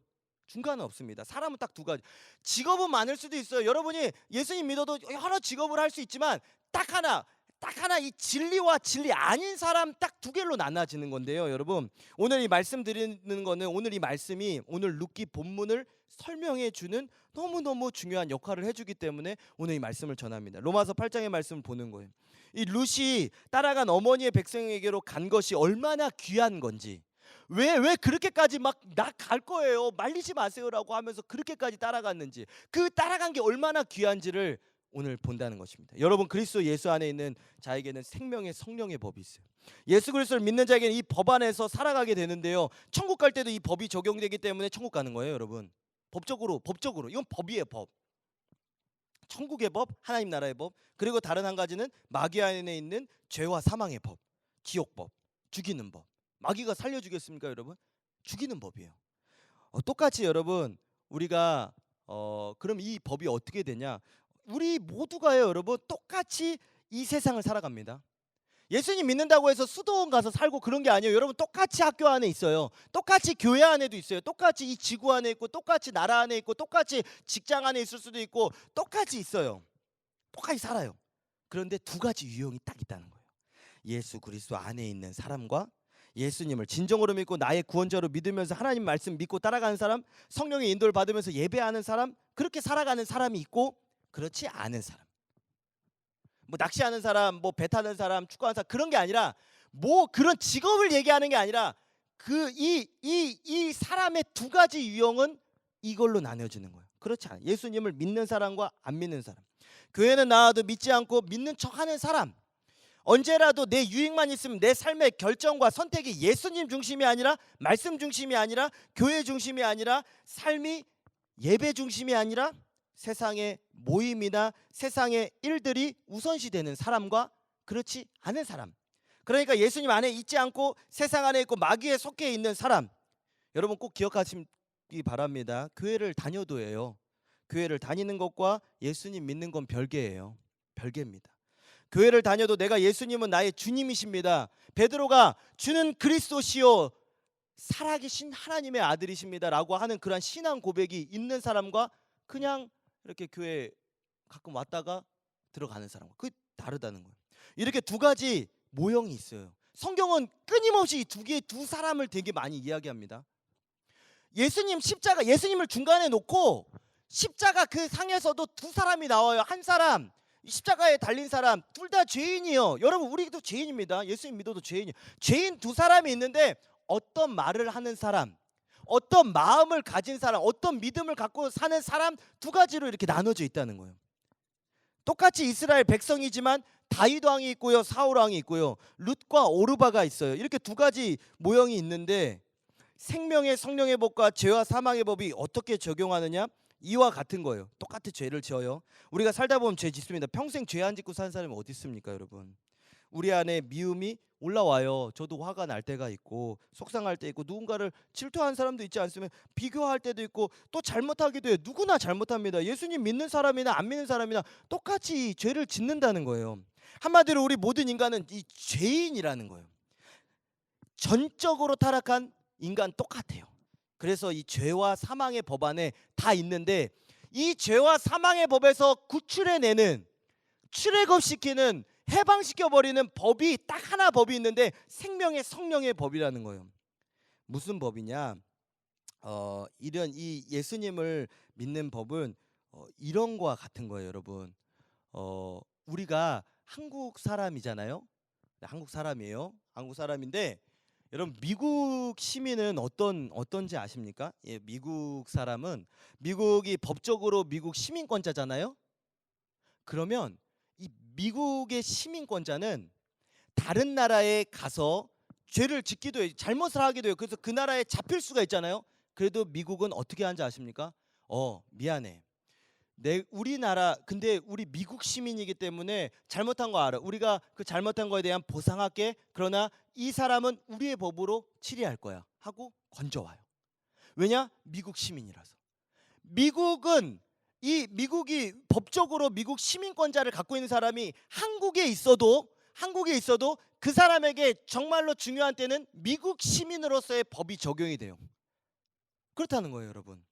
중간은 없습니다. 사람은 딱 두 가지. 직업은 많을 수도 있어요. 여러분이 예수님 믿어도 여러 직업을 할 수 있지만 딱 하나 이 진리와 진리 아닌 사람 딱 두 개로 나눠지는 건데요, 여러분. 오늘 이 말씀 드리는 거는, 오늘 이 말씀이 오늘 룻기 본문을 설명해 주는 너무너무 중요한 역할을 해주기 때문에 오늘 이 말씀을 전합니다. 로마서 8장의 말씀을 보는 거예요. 이 룻이 따라간 어머니의 백성에게로 간 것이 얼마나 귀한 건지, 왜 그렇게까지 막 나 갈 거예요, 말리지 마세요라고 하면서 그렇게까지 따라갔는지, 그 따라간 게 얼마나 귀한지를 오늘 본다는 것입니다. 여러분, 그리스도 예수 안에 있는 자에게는 생명의 성령의 법이 있어요. 예수 그리스도를 믿는 자에게는 이 법 안에서 살아가게 되는데요, 천국 갈 때도 이 법이 적용되기 때문에 천국 가는 거예요, 여러분. 법적으로 이건 법이에요, 법. 천국의 법, 하나님 나라의 법, 그리고 다른 한 가지는 마귀 안에 있는 죄와 사망의 법, 지옥법, 죽이는 법. 마귀가 살려주겠습니까, 여러분? 죽이는 법이에요. 똑같이 여러분, 우리가 그럼 이 법이 어떻게 되냐? 우리 모두가요, 여러분, 똑같이 이 세상을 살아갑니다. 예수님 믿는다고 해서 수도원 가서 살고 그런 게 아니에요. 여러분, 똑같이 학교 안에 있어요. 똑같이 교회 안에도 있어요. 똑같이 이 지구 안에 있고, 똑같이 나라 안에 있고, 똑같이 직장 안에 있을 수도 있고, 똑같이 있어요. 똑같이 살아요. 그런데 두 가지 유형이 딱 있다는 거예요. 예수 그리스도 안에 있는 사람과 예수님을 진정으로 믿고 나의 구원자로 믿으면서 하나님 말씀 믿고 따라가는 사람, 성령의 인도를 받으면서 예배하는 사람, 그렇게 살아가는 사람이 있고, 그렇지 않은 사람. 뭐 낚시하는 사람, 뭐 배 타는 사람, 축구하는 사람, 그런 게 아니라, 뭐 그런 직업을 얘기하는 게 아니라, 그 이 사람의 두 가지 유형은 이걸로 나눠지는 거예요. 그렇지 않아요. 예수님을 믿는 사람과 안 믿는 사람. 교회는 나와도 믿지 않고 믿는 척하는 사람. 언제라도 내 유익만 있으면 내 삶의 결정과 선택이 예수님 중심이 아니라, 말씀 중심이 아니라, 교회 중심이 아니라, 삶이 예배 중심이 아니라 세상의 모임이나 세상의 일들이 우선시 되는 사람과 그렇지 않은 사람. 그러니까 예수님 안에 있지 않고 세상 안에 있고 마귀에 속해 있는 사람. 여러분 꼭 기억하시기 바랍니다. 교회를 다녀도예요, 교회를 다니는 것과 예수님 믿는 건 별개예요. 별개입니다. 교회를 다녀도 내가 예수님은 나의 주님이십니다, 베드로가 주는 그리스도시요 살아계신 하나님의 아들이십니다 라고 하는 그런 신앙 고백이 있는 사람과 그냥 이렇게 교회 가끔 왔다가 들어가는 사람과 그 다르다는 거예요. 이렇게 두 가지 모형이 있어요. 성경은 끊임없이 두 사람을 되게 많이 이야기합니다. 예수님을 중간에 놓고 십자가 그 상에서도 두 사람이 나와요. 한 사람, 십자가에 달린 사람, 둘 다 죄인이요. 여러분, 우리도 죄인입니다. 예수님 믿어도 죄인이에요. 죄인 두 사람이 있는데, 어떤 말을 하는 사람, 어떤 마음을 가진 사람, 어떤 믿음을 갖고 사는 사람, 두 가지로 이렇게 나눠져 있다는 거예요. 똑같이 이스라엘 백성이지만 다윗 왕이 있고요, 사울 왕이 있고요, 룻과 오르바가 있어요. 이렇게 두 가지 모형이 있는데, 생명의 성령의 법과 죄와 사망의 법이 어떻게 적용하느냐? 이와 같은 거예요. 똑같이 죄를 지어요. 우리가 살다 보면 죄 짓습니다. 평생 죄 안 짓고 사는 사람이 어디 있습니까, 여러분? 우리 안에 미움이 올라와요. 저도 화가 날 때가 있고, 속상할 때 있고, 누군가를 질투하는 사람도 있지 않으면 비교할 때도 있고, 또 잘못하기도 해요. 누구나 잘못합니다. 예수님 믿는 사람이나 안 믿는 사람이나 똑같이 죄를 짓는다는 거예요. 한마디로 우리 모든 인간은 이 죄인이라는 거예요. 전적으로 타락한 인간 똑같아요. 그래서 이 죄와 사망의 법 안에 다 있는데 이 죄와 사망의 법에서 구출해내는, 출애굽시키는, 해방시켜버리는 법이 딱 하나 법이 있는데 생명의 성령의 법이라는 거예요. 무슨 법이냐? 이런 이 예수님을 믿는 법은 이런 거와 같은 거예요, 여러분. 우리가 한국 사람이잖아요. 네, 한국 사람이에요. 한국 사람인데 여러분 미국 시민은 어떤지 아십니까? 예, 미국 사람은 미국이 법적으로 미국 시민권자잖아요. 그러면 이 미국의 시민권자는 다른 나라에 가서 죄를 짓기도 해요. 잘못을 하기도 해요. 그래서 그 나라에 잡힐 수가 있잖아요. 그래도 미국은 어떻게 하는지 아십니까? 미안해. 우리나라 근데 우리 미국 시민이기 때문에 잘못한 거 알아. 우리가 그 잘못한 거에 대한 보상할게. 그러나 이 사람은 우리의 법으로 치리할 거야 하고 건져와요. 왜냐? 미국 시민이라서. 미국이 법적으로 미국 시민권자를 갖고 있는 사람이 한국에 있어도 그 사람에게 정말로 중요한 때는 미국 시민으로서의 법이 적용이 돼요. 그렇다는 거예요, 여러분.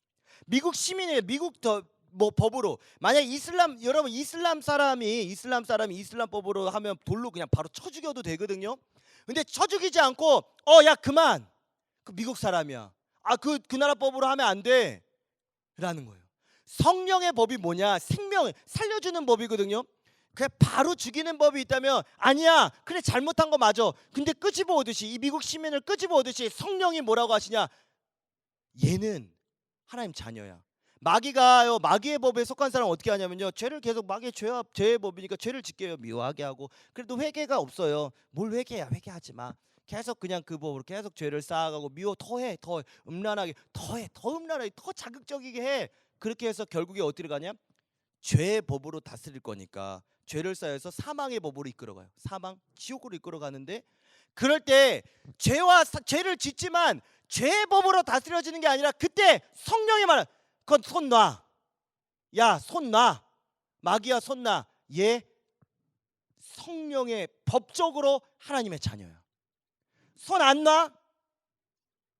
미국 시민이에요. 미국 법으로 만약 여러분 이슬람 사람이 이슬람 법으로 하면 돌로 그냥 바로 쳐 죽여도 되거든요. 근데 쳐 죽이지 않고 야 그만, 그 미국 사람이야. 그 나라 법으로 하면 안 돼라는 거예요. 성령의 법이 뭐냐? 생명 살려주는 법이거든요. 그냥 바로 죽이는 법이 있다면 아니야, 그래 잘못한 거 맞아. 근데 끄집어 오듯이 이 미국 시민을 끄집어 오듯이 성령이 뭐라고 하시냐? 얘는 하나님 자녀야. 마귀의 법에 속한 사람은 어떻게 하냐면요, 죄를 계속 죄의 법이니까 죄를 짓게 미워하게 하고, 그래도 회개가 없어요. 뭘 회개야? 회개하지 마. 계속 그냥 그 법으로 계속 죄를 쌓아가고 더 음란하게 더 음란하게 더 자극적이게 해. 그렇게 해서 결국에 어디로 가냐? 죄의 법으로 다스릴 거니까 죄를 쌓여서 사망의 법으로 이끌어가요. 사망, 지옥으로 이끌어가는데, 그럴 때 죄를 짓지만 죄의 법으로 다스려지는 게 아니라 그때 성령이 말하, 그건 손 놔. 야, 손 놔. 마귀야, 손 놔. 얘 성령의 법적으로 하나님의 자녀야. 손 안 놔?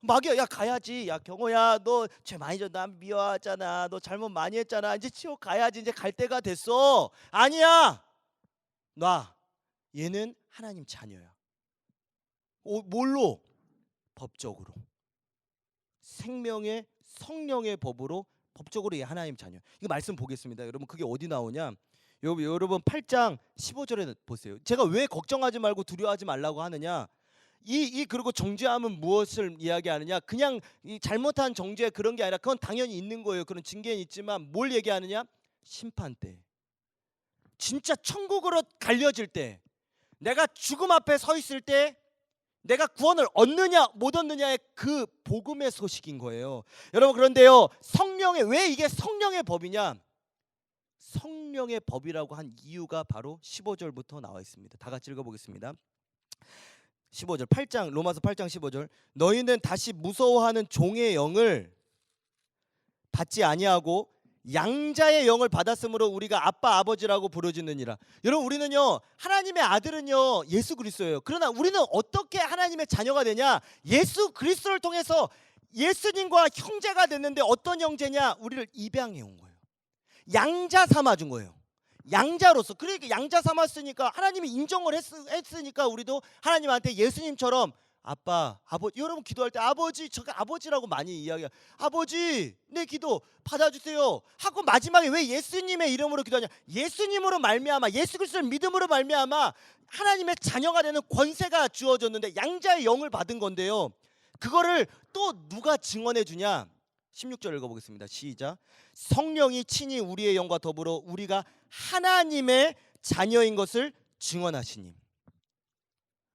마귀야, 야 가야지. 야 경호야, 너 죄 많이 졌나? 미워하잖아. 너 잘못 많이 했잖아. 이제 지옥 가야지. 이제 갈 때가 됐어. 아니야. 놔. 얘는 하나님 자녀야. 뭘로? 법적으로. 생명의 성령의 법으로 법적으로 얘 하나님 자녀. 이거 말씀 보겠습니다. 여러분 그게 어디 나오냐? 여러분 8장 15절에 보세요. 제가 왜 걱정하지 말고 두려워하지 말라고 하느냐? 그리고 정죄함은 무엇을 이야기하느냐? 그냥 이 잘못한 정죄 그런 게 아니라 그건 당연히 있는 거예요. 그런 징계는 있지만 뭘 얘기하느냐? 심판 때. 진짜 천국으로 갈려질 때, 내가 죽음 앞에 서 있을 때 내가 구원을 얻느냐 못 얻느냐의 그 복음의 소식인 거예요. 여러분 그런데요, 왜 이게 성령의 법이냐? 성령의 법이라고 한 이유가 바로 15절부터 나와 있습니다. 다 같이 읽어보겠습니다. 15절 로마서 8장 15절. 너희는 다시 무서워하는 종의 영을 받지 아니하고 양자의 영을 받았으므로 우리가 아빠 아버지라고 부르짖느니라. 여러분 우리는요, 하나님의 아들은요 예수 그리스도예요. 그러나 우리는 어떻게 하나님의 자녀가 되냐? 예수 그리스도를 통해서 예수님과 형제가 됐는데, 어떤 형제냐? 우리를 입양해 온 거예요. 양자 삼아준 거예요. 양자로서. 그러니까 양자 삼았으니까 하나님이 인정을 했으니까 우리도 하나님한테 예수님처럼 아빠, 아버지. 여러분 기도할 때 아버지, 제가 아버지라고 많이 이야기해요. 아버지, 내 기도 받아주세요 하고 마지막에 왜 예수님의 이름으로 기도하냐? 예수님으로 말미암아, 예수 그리스도를 믿음으로 말미암아 하나님의 자녀가 되는 권세가 주어졌는데, 양자의 영을 받은 건데요, 그거를 또 누가 증언해 주냐? 16절 읽어보겠습니다. 시작. 성령이 친히 우리의 영과 더불어 우리가 하나님의 자녀인 것을 증언하시니.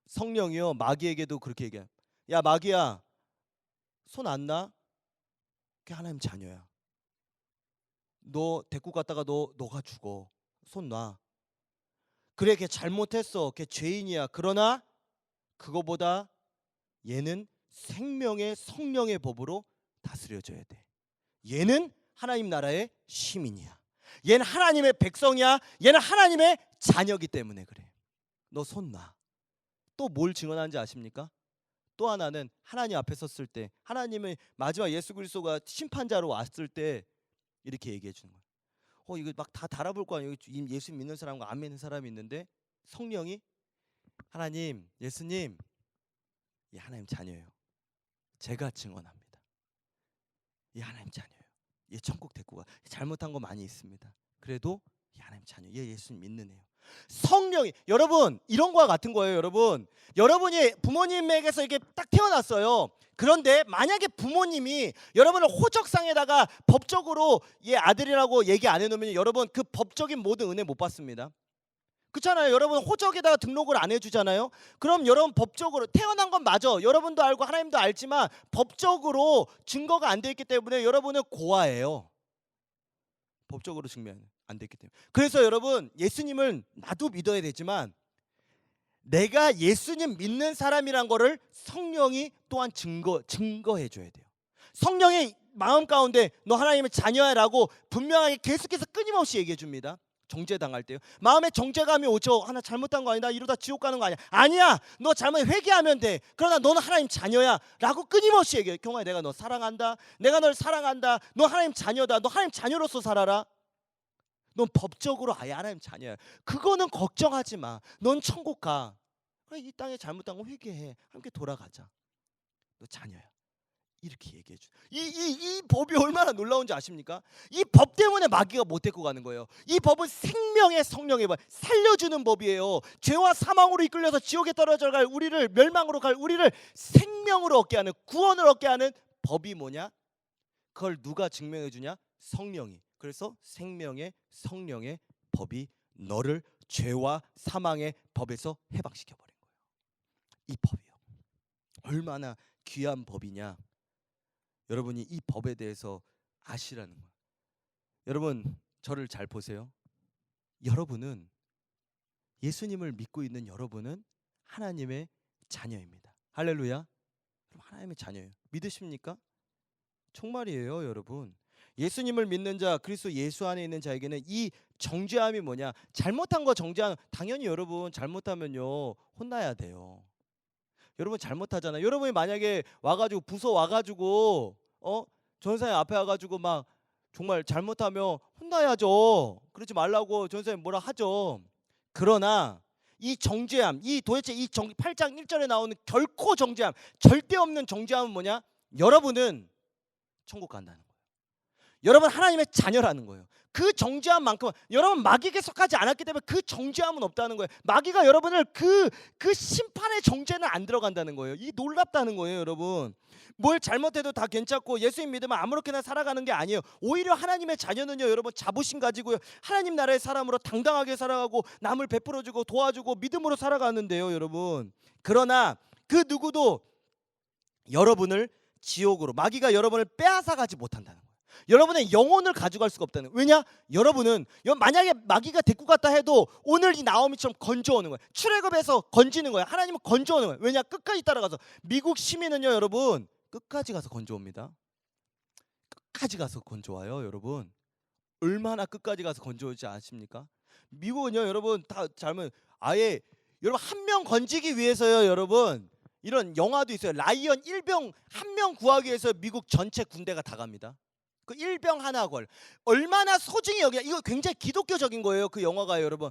성령이요, 마귀에게도 그렇게 얘기해요. 야 마귀야, 손 안 놔? 그게 하나님 자녀야. 너 데리고 갔다가 너가 죽어. 손 놔. 그래, 걔 잘못했어. 걔 죄인이야. 그러나 그거보다 얘는 생명의 성령의 법으로 다스려져야 돼. 얘는 하나님 나라의 시민이야. 얘는 하나님의 백성이야. 얘는 하나님의 자녀기 때문에 그래. 너 손 놔. 또 뭘 증언하는지 아십니까? 또 하나는 하나님 앞에 섰을 때, 하나님의 마지막 예수 그리스도가 심판자로 왔을 때 이렇게 얘기해 주는 거예요. 이거 막 다 달아볼 거 아니에요. 예수 믿는 사람과 안 믿는 사람이 있는데 성령이 하나님, 예수님, 이 하나님 자녀예요. 제가 증언합니다. 이 하나님 자녀예요. 얘 천국 데리고 가. 잘못한 거 많이 있습니다. 그래도 이 하나님 자녀, 얘 예수님 믿는 애요. 성령이, 여러분 이런 거와 같은 거예요. 여러분이 부모님에게서 이게 딱 태어났어요. 그런데 만약에 부모님이 여러분을 호적상에다가 법적으로 얘 아들이라고 얘기 안 해놓으면 여러분 그 법적인 모든 은혜 못 받습니다. 그렇잖아요. 여러분 호적에다가 등록을 안 해주잖아요. 그럼 여러분 법적으로 태어난 건 맞아. 여러분도 알고 하나님도 알지만 법적으로 증거가 안 돼 있기 때문에 여러분은 고아예요. 법적으로 증명 안 됐기 때문에. 그래서 여러분 예수님을 나도 믿어야 되지만 내가 예수님 믿는 사람이란 거를 성령이 또한 증거해 줘야 돼요. 성령의 마음 가운데 너 하나님의 자녀야라고 분명하게 계속해서 끊임없이 얘기해 줍니다. 정죄당할 때요. 마음에 정죄감이 오죠. 하나 잘못한 거 아니다. 이러다 지옥 가는 거 아니야. 아니야. 너 잘못 회개하면 돼. 그러나 너는 하나님 자녀야 라고 끊임없이 얘기해요. 경아야, 내가 너 사랑한다. 내가 널 사랑한다. 너 하나님 자녀다. 너 하나님 자녀로서 살아라. 넌 법적으로 아예 하나님 자녀야. 그거는 걱정하지 마. 넌 천국 가. 이 땅에 잘못한 거 회개해. 함께 돌아가자. 너 자녀야. 이렇게 얘기해 줘. 이 법이 얼마나 놀라운지 아십니까? 이 법 때문에 마귀가 못 데리고 가는 거예요. 이 법은 생명의 성령의 법, 살려주는 법이에요. 죄와 사망으로 이끌려서 지옥에 떨어져 갈 우리를, 멸망으로 갈 우리를 생명으로 얻게 하는, 구원을 얻게 하는 법이 뭐냐? 그걸 누가 증명해 주냐? 성령이. 그래서 생명의 성령의 법이 너를 죄와 사망의 법에서 해방시켜 버린 거예요. 이 법이요. 얼마나 귀한 법이냐? 여러분이 이 법에 대해서 아시라는 거예요. 여러분 저를 잘 보세요. 여러분은, 예수님을 믿고 있는 여러분은 하나님의 자녀입니다. 할렐루야. 그럼 하나님의 자녀예요. 믿으십니까? 정말이에요, 여러분. 예수님을 믿는 자, 그리스도 예수 안에 있는 자에게는 이 정죄함이 뭐냐? 잘못한 거 정죄하는, 당연히 여러분 잘못하면요 혼나야 돼요. 여러분 잘못하잖아요. 여러분이 만약에 와가지고 부서 와가지고 전사님 앞에 와가지고 막 정말 잘못하면 혼나야죠. 그러지 말라고 전사님 뭐라 하죠. 그러나 이 정죄함, 이 도대체 이 8장 1절에 나오는 결코 정죄함, 절대 없는 정죄함은 뭐냐? 여러분은 천국 간다는 거예요. 여러분 하나님의 자녀라는 거예요. 그 정죄함만큼 여러분 마귀에게 속하지 않았기 때문에 그 정죄함은 없다는 거예요. 마귀가 여러분을 그 심판의 정죄는 안 들어간다는 거예요. 이 놀랍다는 거예요, 여러분. 뭘 잘못해도 다 괜찮고 예수님 믿으면 아무렇게나 살아가는 게 아니에요. 오히려 하나님의 자녀는요, 여러분 자부심 가지고요, 하나님 나라의 사람으로 당당하게 살아가고 남을 베풀어주고 도와주고 믿음으로 살아가는데요, 여러분. 그러나 그 누구도 여러분을 지옥으로, 마귀가 여러분을 빼앗아가지 못한다는 거예요. 여러분의 영혼을 가져갈 수가 없다는 거예요. 왜냐? 여러분은 만약에 마귀가 데리고 갔다 해도 오늘 이 나오미처럼 건져오는 거예요. 출애굽에서 건지는 거예요. 하나님은 건져오는 거예요. 왜냐? 끝까지 따라가서. 미국 시민은요, 여러분 끝까지 가서 건져옵니다. 끝까지 가서 건져와요, 여러분. 얼마나 끝까지 가서 건져오지 아십니까? 미국은요, 여러분 다 잘못, 아예 여러분 한 명 건지기 위해서요, 여러분 이런 영화도 있어요. 라이언 일병 한 명 구하기 위해서 미국 전체 군대가 다 갑니다. 그 일병 하나 걸 얼마나 소중히 여기야. 이거 굉장히 기독교적인 거예요, 그 영화가요, 여러분.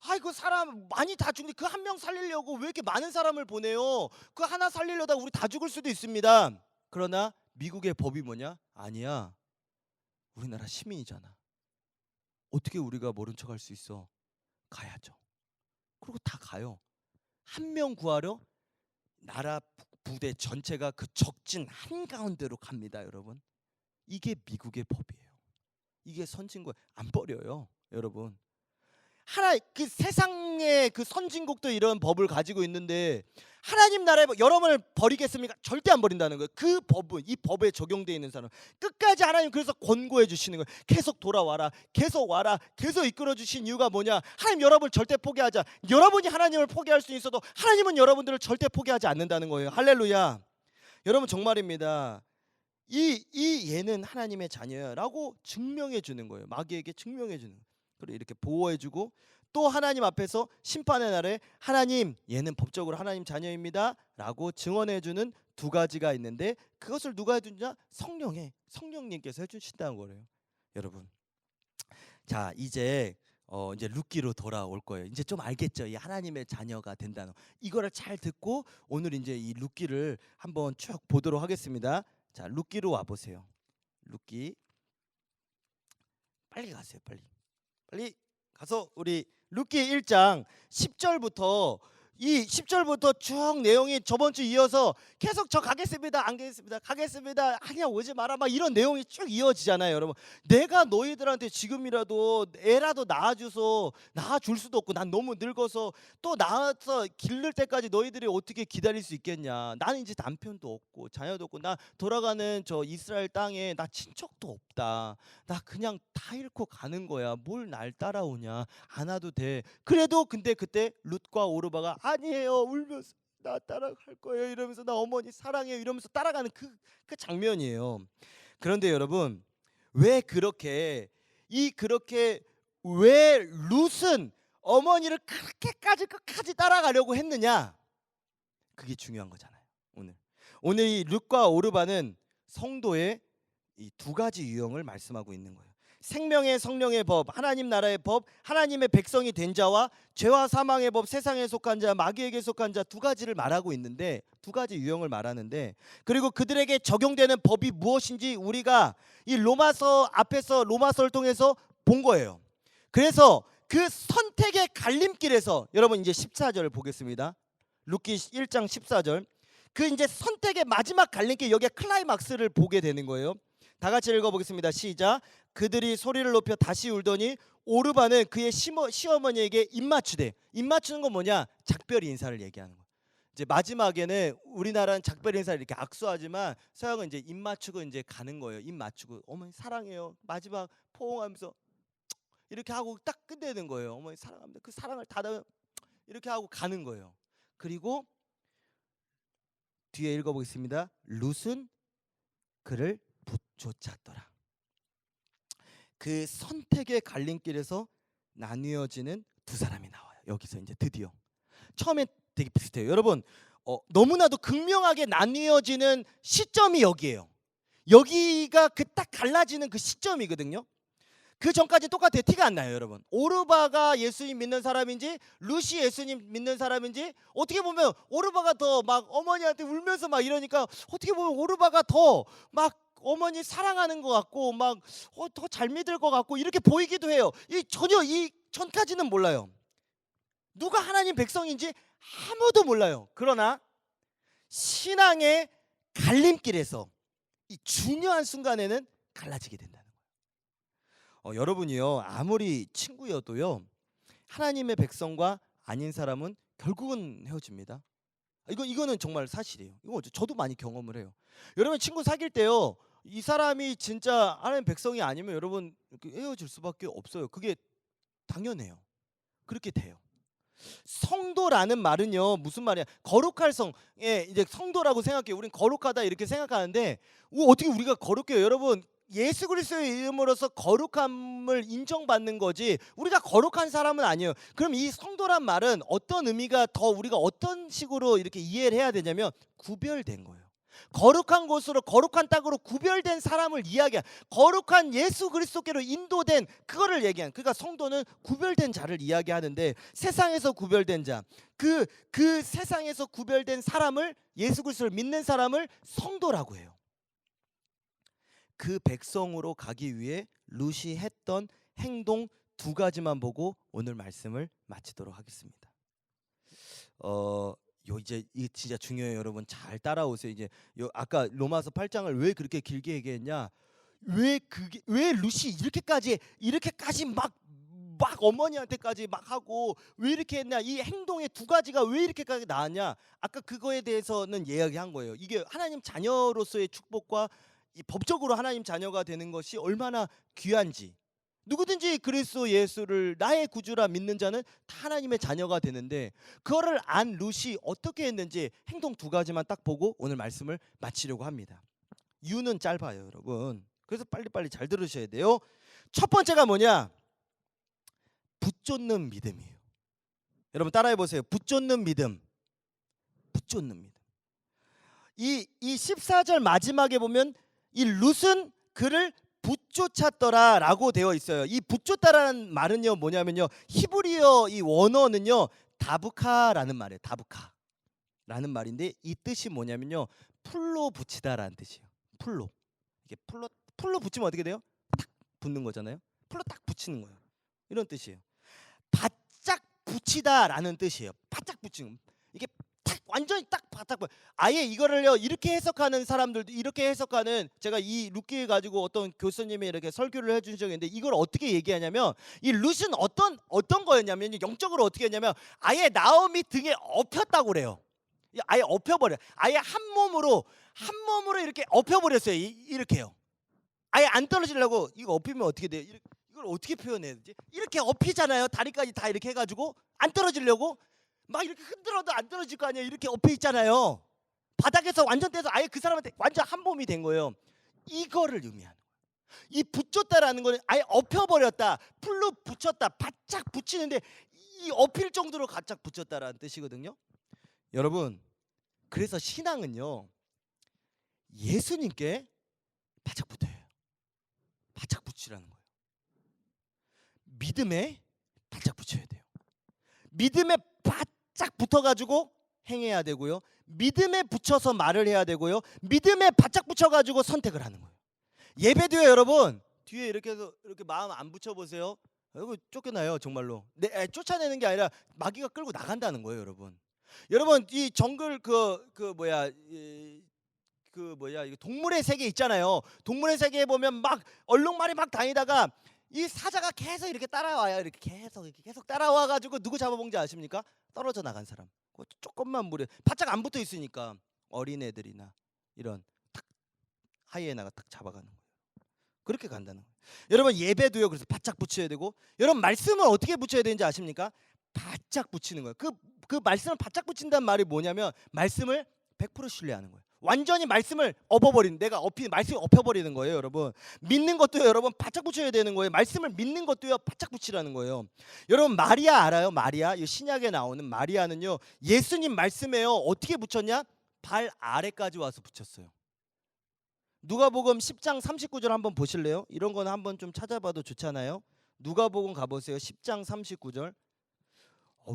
아이고 사람 많이 다 죽는데 그 한 명 살리려고 왜 이렇게 많은 사람을 보내요? 그 하나 살리려다 우리 다 죽을 수도 있습니다. 그러나 미국의 법이 뭐냐? 아니야, 우리나라 시민이잖아. 어떻게 우리가 모른 척할 수 있어? 가야죠. 그리고 다 가요. 한 명 구하러 나라 부대 전체가 그 적진 한가운데로 갑니다, 여러분. 이게 미국의 법이에요. 이게 선진국, 안 버려요, 여러분. 하나 그 세상의 그 선진국도 이런 법을 가지고 있는데 하나님 나라의 여러분을 버리겠습니까? 절대 안 버린다는 거예요. 그 법은, 이 법에 적용되어 있는 사람 끝까지 하나님 그래서 권고해 주시는 거예요. 계속 돌아와라, 계속 와라, 계속 이끌어 주신 이유가 뭐냐? 하나님 여러분을 절대 포기하자. 여러분이 하나님을 포기할 수 있어도 하나님은 여러분들을 절대 포기하지 않는다는 거예요. 할렐루야. 여러분 정말입니다. 이 얘는 하나님의 자녀야라고 증명해 주는 거예요. 마귀에게 증명해 주는 거예요. 그리고 이렇게 보호해 주고 또 하나님 앞에서 심판의 날에 하나님 얘는 법적으로 하나님 자녀입니다 라고 증언해주는 두 가지가 있는데, 그것을 누가 해주냐? 성령님께서 해주신다는 거예요. 여러분, 자 이제 룻기로 돌아올 거예요. 이제 좀 알겠죠? 이 하나님의 자녀가 된다는 이거를 잘 듣고 오늘 이제 이 룻기를 한번 쭉 보도록 하겠습니다. 자, 룻기로 와 보세요. 룻기 빨리 가세요. 빨리 가서 우리 룻기 1장 10절부터 이 10절부터 쭉 내용이 저번 주 이어서 계속 저 가겠습니다. 안 가겠습니다. 아니야 오지 마라 막 이런 내용이 쭉 이어지잖아요. 여러분, 내가 너희들한테 지금이라도 애라도 낳아줄 수도 없고 난 너무 늙어서 또 낳아서 기를 때까지 너희들이 어떻게 기다릴 수 있겠냐. 나는 이제 남편도 없고 자녀도 없고 나 돌아가는 저 이스라엘 땅에 나 친척도 없다. 나 그냥 다 잃고 가는 거야. 뭘 날 따라오냐. 안 와도 돼. 그래도 근데 그때 룻과 오르바가 아니에요 울면서 나 따라갈 거예요 이러면서 나 어머니 사랑해요 이러면서 따라가는 그 장면이에요. 그런데 여러분, 왜 왜 룻은 어머니를 그렇게까지 끝까지 따라가려고 했느냐? 그게 중요한 거잖아요. 오늘 이 룻과 오르바는 성도의 이 두 가지 유형을 말씀하고 있는 거예요. 생명의 성령의 법, 하나님 나라의 법, 하나님의 백성이 된 자와 죄와 사망의 법, 세상에 속한 자, 마귀에게 속한 자 두 가지를 말하고 있는데, 두 가지 유형을 말하는데, 그리고 그들에게 적용되는 법이 무엇인지 우리가 이 로마서 앞에서 로마서를 통해서 본 거예요. 그래서 그 선택의 갈림길에서 여러분 이제 14절 보겠습니다. 룻기 1장 14절. 그 이제 선택의 마지막 갈림길, 여기에 클라이막스를 보게 되는 거예요. 다 같이 읽어보겠습니다. 시작. 그들이 소리를 높여 다시 울더니 오르바는 그의 시어머니에게 입맞추되, 입맞추는 건 뭐냐? 작별 인사를 얘기하는 거예요. 이제 마지막에는 우리나라는 작별 인사를 이렇게 악수하지만 서양은 이제 입맞추고 이제 가는 거예요. 입맞추고 어머니 사랑해요. 마지막 포옹하면서 이렇게 하고 딱 끝내는 거예요. 어머니 사랑합니다. 그 사랑을 닫아 이렇게 하고 가는 거예요. 그리고 뒤에 읽어보겠습니다. 룻은 그를 쫓았더라. 그 선택의 갈림길에서 나뉘어지는 두 사람이 나와요. 여기서 이제 드디어 처음엔 되게 비슷해요. 여러분, 너무나도 극명하게 나뉘어지는 시점이 여기예요. 여기가 그 딱 갈라지는 그 시점이거든요. 그 전까지 똑같아요. 티가 안 나요. 여러분, 오르바가 예수님 믿는 사람인지 룻이 예수님 믿는 사람인지, 어떻게 보면 오르바가 더 막 어머니한테 울면서 막 이러니까 어떻게 보면 오르바가 더 막 어머니 사랑하는 것 같고 막 더 잘 믿을 것 같고 이렇게 보이기도 해요. 전혀 이 전까지는 몰라요. 누가 하나님 백성인지 아무도 몰라요. 그러나 신앙의 갈림길에서 이 중요한 순간에는 갈라지게 된다는 거예요. 여러분이요, 아무리 친구여도요, 하나님의 백성과 아닌 사람은 결국은 헤어집니다. 이거는 정말 사실이에요. 이거 저도 많이 경험을 해요. 여러분, 친구 사귈 때요, 이 사람이 진짜 하나님 백성이 아니면 여러분 헤어질 수밖에 없어요. 그게 당연해요. 그렇게 돼요. 성도라는 말은요, 무슨 말이야? 거룩할 성에 이제 성도라고 생각해요. 우린 거룩하다 이렇게 생각하는데 어떻게 우리가 거룩해요? 여러분, 예수 그리스도의 이름으로서 거룩함을 인정받는 거지 우리가 거룩한 사람은 아니에요. 그럼 이 성도란 말은 어떤 의미가 더 우리가 어떤 식으로 이렇게 이해를 해야 되냐면 구별된 거예요. 거룩한 곳으로, 거룩한 땅으로 구별된 사람을 이야기한, 거룩한 예수 그리스도께로 인도된 그거를 얘기한, 그러니까 성도는 구별된 자를 이야기하는데, 세상에서 구별된 자, 그 세상에서 구별된 사람을, 예수 그리스도를 믿는 사람을 성도라고 해요. 그 백성으로 가기 위해 룻이 했던 행동 두 가지만 보고 오늘 말씀을 마치도록 하겠습니다. 이제 이 진짜 중요해요. 여러분 잘 따라오세요. 이제 아까 로마서 8장을 왜 그렇게 길게 얘기했냐? 왜 룻이 이렇게까지 막 어머니한테까지 막 하고 왜 이렇게 했냐? 이 행동의 두 가지가 왜 이렇게까지 나왔냐? 아까 그거에 대해서는 이야기한 거예요. 이게 하나님 자녀로서의 축복과 이 법적으로 하나님 자녀가 되는 것이 얼마나 귀한지. 누구든지 그리스도 예수를 나의 구주라 믿는 자는 다 하나님의 자녀가 되는데, 그거를 안 룻이 어떻게 했는지 행동 두 가지만 딱 보고 오늘 말씀을 마치려고 합니다. 이유는 짧아요, 여러분. 그래서 빨리빨리 잘 들으셔야 돼요. 첫 번째가 뭐냐? 붙쫓는 믿음이에요. 여러분 따라해 보세요. 붙쫓는 믿음. 붙쫓는 믿음. 이 14절 마지막에 보면 이 룻은 그를 붙쫓았더라라고 되어 있어요. 이 붙쫓다라는 말은요 뭐냐면요 히브리어 이 원어는요 다부카라는 말이에요. 다부카라는 말인데 이 뜻이 뭐냐면요 풀로 붙이다라는 뜻이에요. 풀로 이게 풀로 붙이면 어떻게 돼요? 탁 붙는 거잖아요. 풀로 딱 붙이는 거예요. 이런 뜻이에요. 바짝 붙이다라는 뜻이에요. 바짝 붙이는 이게 탁 완전히 딱 바짝 아예 이거를요 이렇게 해석하는 사람들도 이렇게 해석하는 제가 이 룻기 가지고 어떤 교수님이 이렇게 설교를 해준 적이 있는데 이걸 어떻게 얘기하냐면 이 룻은 어떤 거였냐면 영적으로 어떻게 했냐면 아예 나오미 등에 엎였다고 그래요. 아예 엎여버려. 아예 한 몸으로 이렇게 엎여버렸어요. 이렇게요. 아예 안 떨어지려고 이거 엎이면 어떻게 돼요? 이걸 어떻게 표현해야 되지? 이렇게 엎이잖아요. 다리까지 다 이렇게 해가지고 안 떨어지려고 막 이렇게 흔들어도 안 떨어질 거 아니에요. 이렇게 엎여 있잖아요. 바닥에서 완전 떼서 아예 그 사람한테 완전 한 몸이 된 거예요. 이거를 의미하는 거예요. 이 붙였다라는 거는 아예 엎여버렸다, 풀로 붙였다, 바짝 붙이는데 이 엎일 정도로 바짝 붙였다라는 뜻이거든요. 여러분, 그래서 신앙은요 예수님께 바짝 붙어요. 바짝 붙이라는 거예요. 믿음에 바짝 붙여야 돼요. 믿음에 바짝 붙어가지고 행해야 되고요. 믿음에 붙여서 말을 해야 되고요. 믿음에 바짝 붙여가지고 선택을 하는 거예요. 예배도요 여러분 뒤에 이렇게 해서 이렇게 마음 안 붙여보세요. 이거 쫓겨나요 정말로. 쫓아내는 게 아니라 마귀가 끌고 나간다는 거예요 여러분. 여러분 이 정글 이거 동물의 세계 있잖아요. 동물의 세계에 보면 막 얼룩말이 막 다니다가 이 사자가 계속 이렇게 따라와요. 이렇게 계속 따라와 가지고 누구 잡아먹는지 아십니까? 떨어져 나간 사람. 조금만 물에 바짝 안 붙어 있으니까 어린애들이나 이런 탁 하이에나가 딱 잡아가는 거예요. 그렇게 간다는 거예요. 여러분 예배도요. 그래서 바짝 붙여야 되고 여러분 말씀을 어떻게 붙여야 되는지 아십니까? 바짝 붙이는 거예요. 그 말씀을 바짝 붙인다는 말이 뭐냐면 말씀을 100% 신뢰하는 거예요. 완전히 말씀을 엎어버리는 말씀이 엎혀버리는 거예요 여러분. 믿는 것도요 여러분 바짝 붙여야 되는 거예요. 말씀을 믿는 것도요 바짝 붙이라는 거예요. 여러분 마리아 알아요? 마리아 이 신약에 나오는 마리아는요 예수님 말씀에요 어떻게 붙였냐? 발 아래까지 와서 붙였어요. 누가복음 10장 39절 한번 보실래요? 이런 거는 한번 좀 찾아봐도 좋잖아요. 누가복음 가보세요. 10장 39절.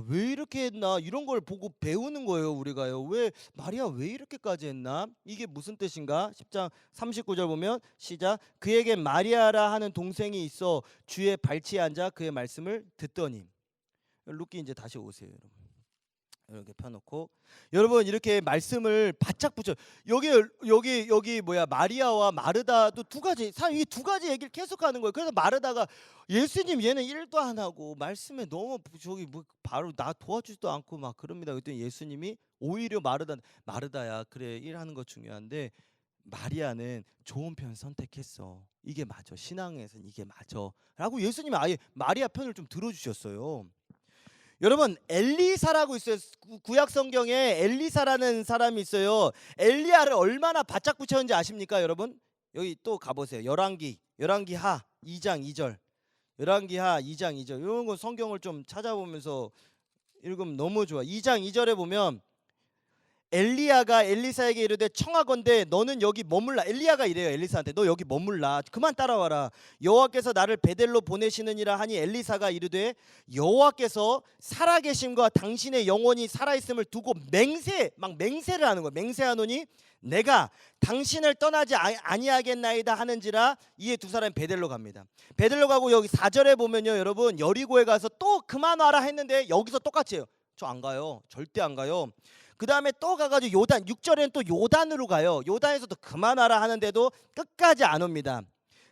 왜 이렇게 했나 이런 걸 보고 배우는 거예요 우리가요. 왜 마리아 왜 이렇게까지 했나 이게 무슨 뜻인가. 10장 39절 보면 시작. 그에게 마리아라 하는 동생이 있어 주의 발치에 앉아 그의 말씀을 듣더니. 룻기 이제 다시 오세요 여러분. 이렇게 펴놓고 여러분 이렇게 말씀을 바짝 붙여. 여기 마리아와 마르다도 두 가지 이 두 가지 얘기를 계속하는 거예요. 그래서 마르다가 예수님 얘는 일도 안 하고 말씀에 너무 바로 나 도와주지도 않고 막 그럽니다. 그랬더니 예수님이 오히려 마르다야 그래 일하는 거 중요한데 마리아는 좋은 편 선택했어. 이게 맞아. 신앙에서는 이게 맞아. 라고 예수님이 아예 마리아 편을 좀 들어주셨어요. 여러분 엘리사라고 있어요. 구약 성경에 엘리사라는 사람이 있어요. 엘리야를 얼마나 바짝 붙였는지 아십니까 여러분? 여기 또 가보세요. 열왕기하 2장 2절. 열왕기하 2장 2절. 이런 거 성경을 좀 찾아보면서 읽으면 너무 좋아. 2장 2절에 보면 엘리야가 엘리사에게 이르되 청하건대 너는 여기 머물라. 엘리야가 이래요 엘리사한테 너 여기 머물라. 그만 따라와라. 여호와께서 나를 베델로 보내시느니라 하니 엘리사가 이르되 여호와께서 살아계심과 당신의 영혼이 살아있음을 두고 맹세를 하는 거예요. 맹세하노니 내가 당신을 떠나지 아니하겠나이다 하는지라. 이에 두 사람이 베델로 갑니다. 베델로 가고 여기 4절에 보면요 여러분 여리고에 가서 또 그만 와라 했는데 여기서 똑같이 해요. 저 안 가요. 절대 안 가요. 그 다음에 또 가가지고 6절에는 또 요단으로 가요. 요단에서도 그만하라 하는데도 끝까지 안 옵니다.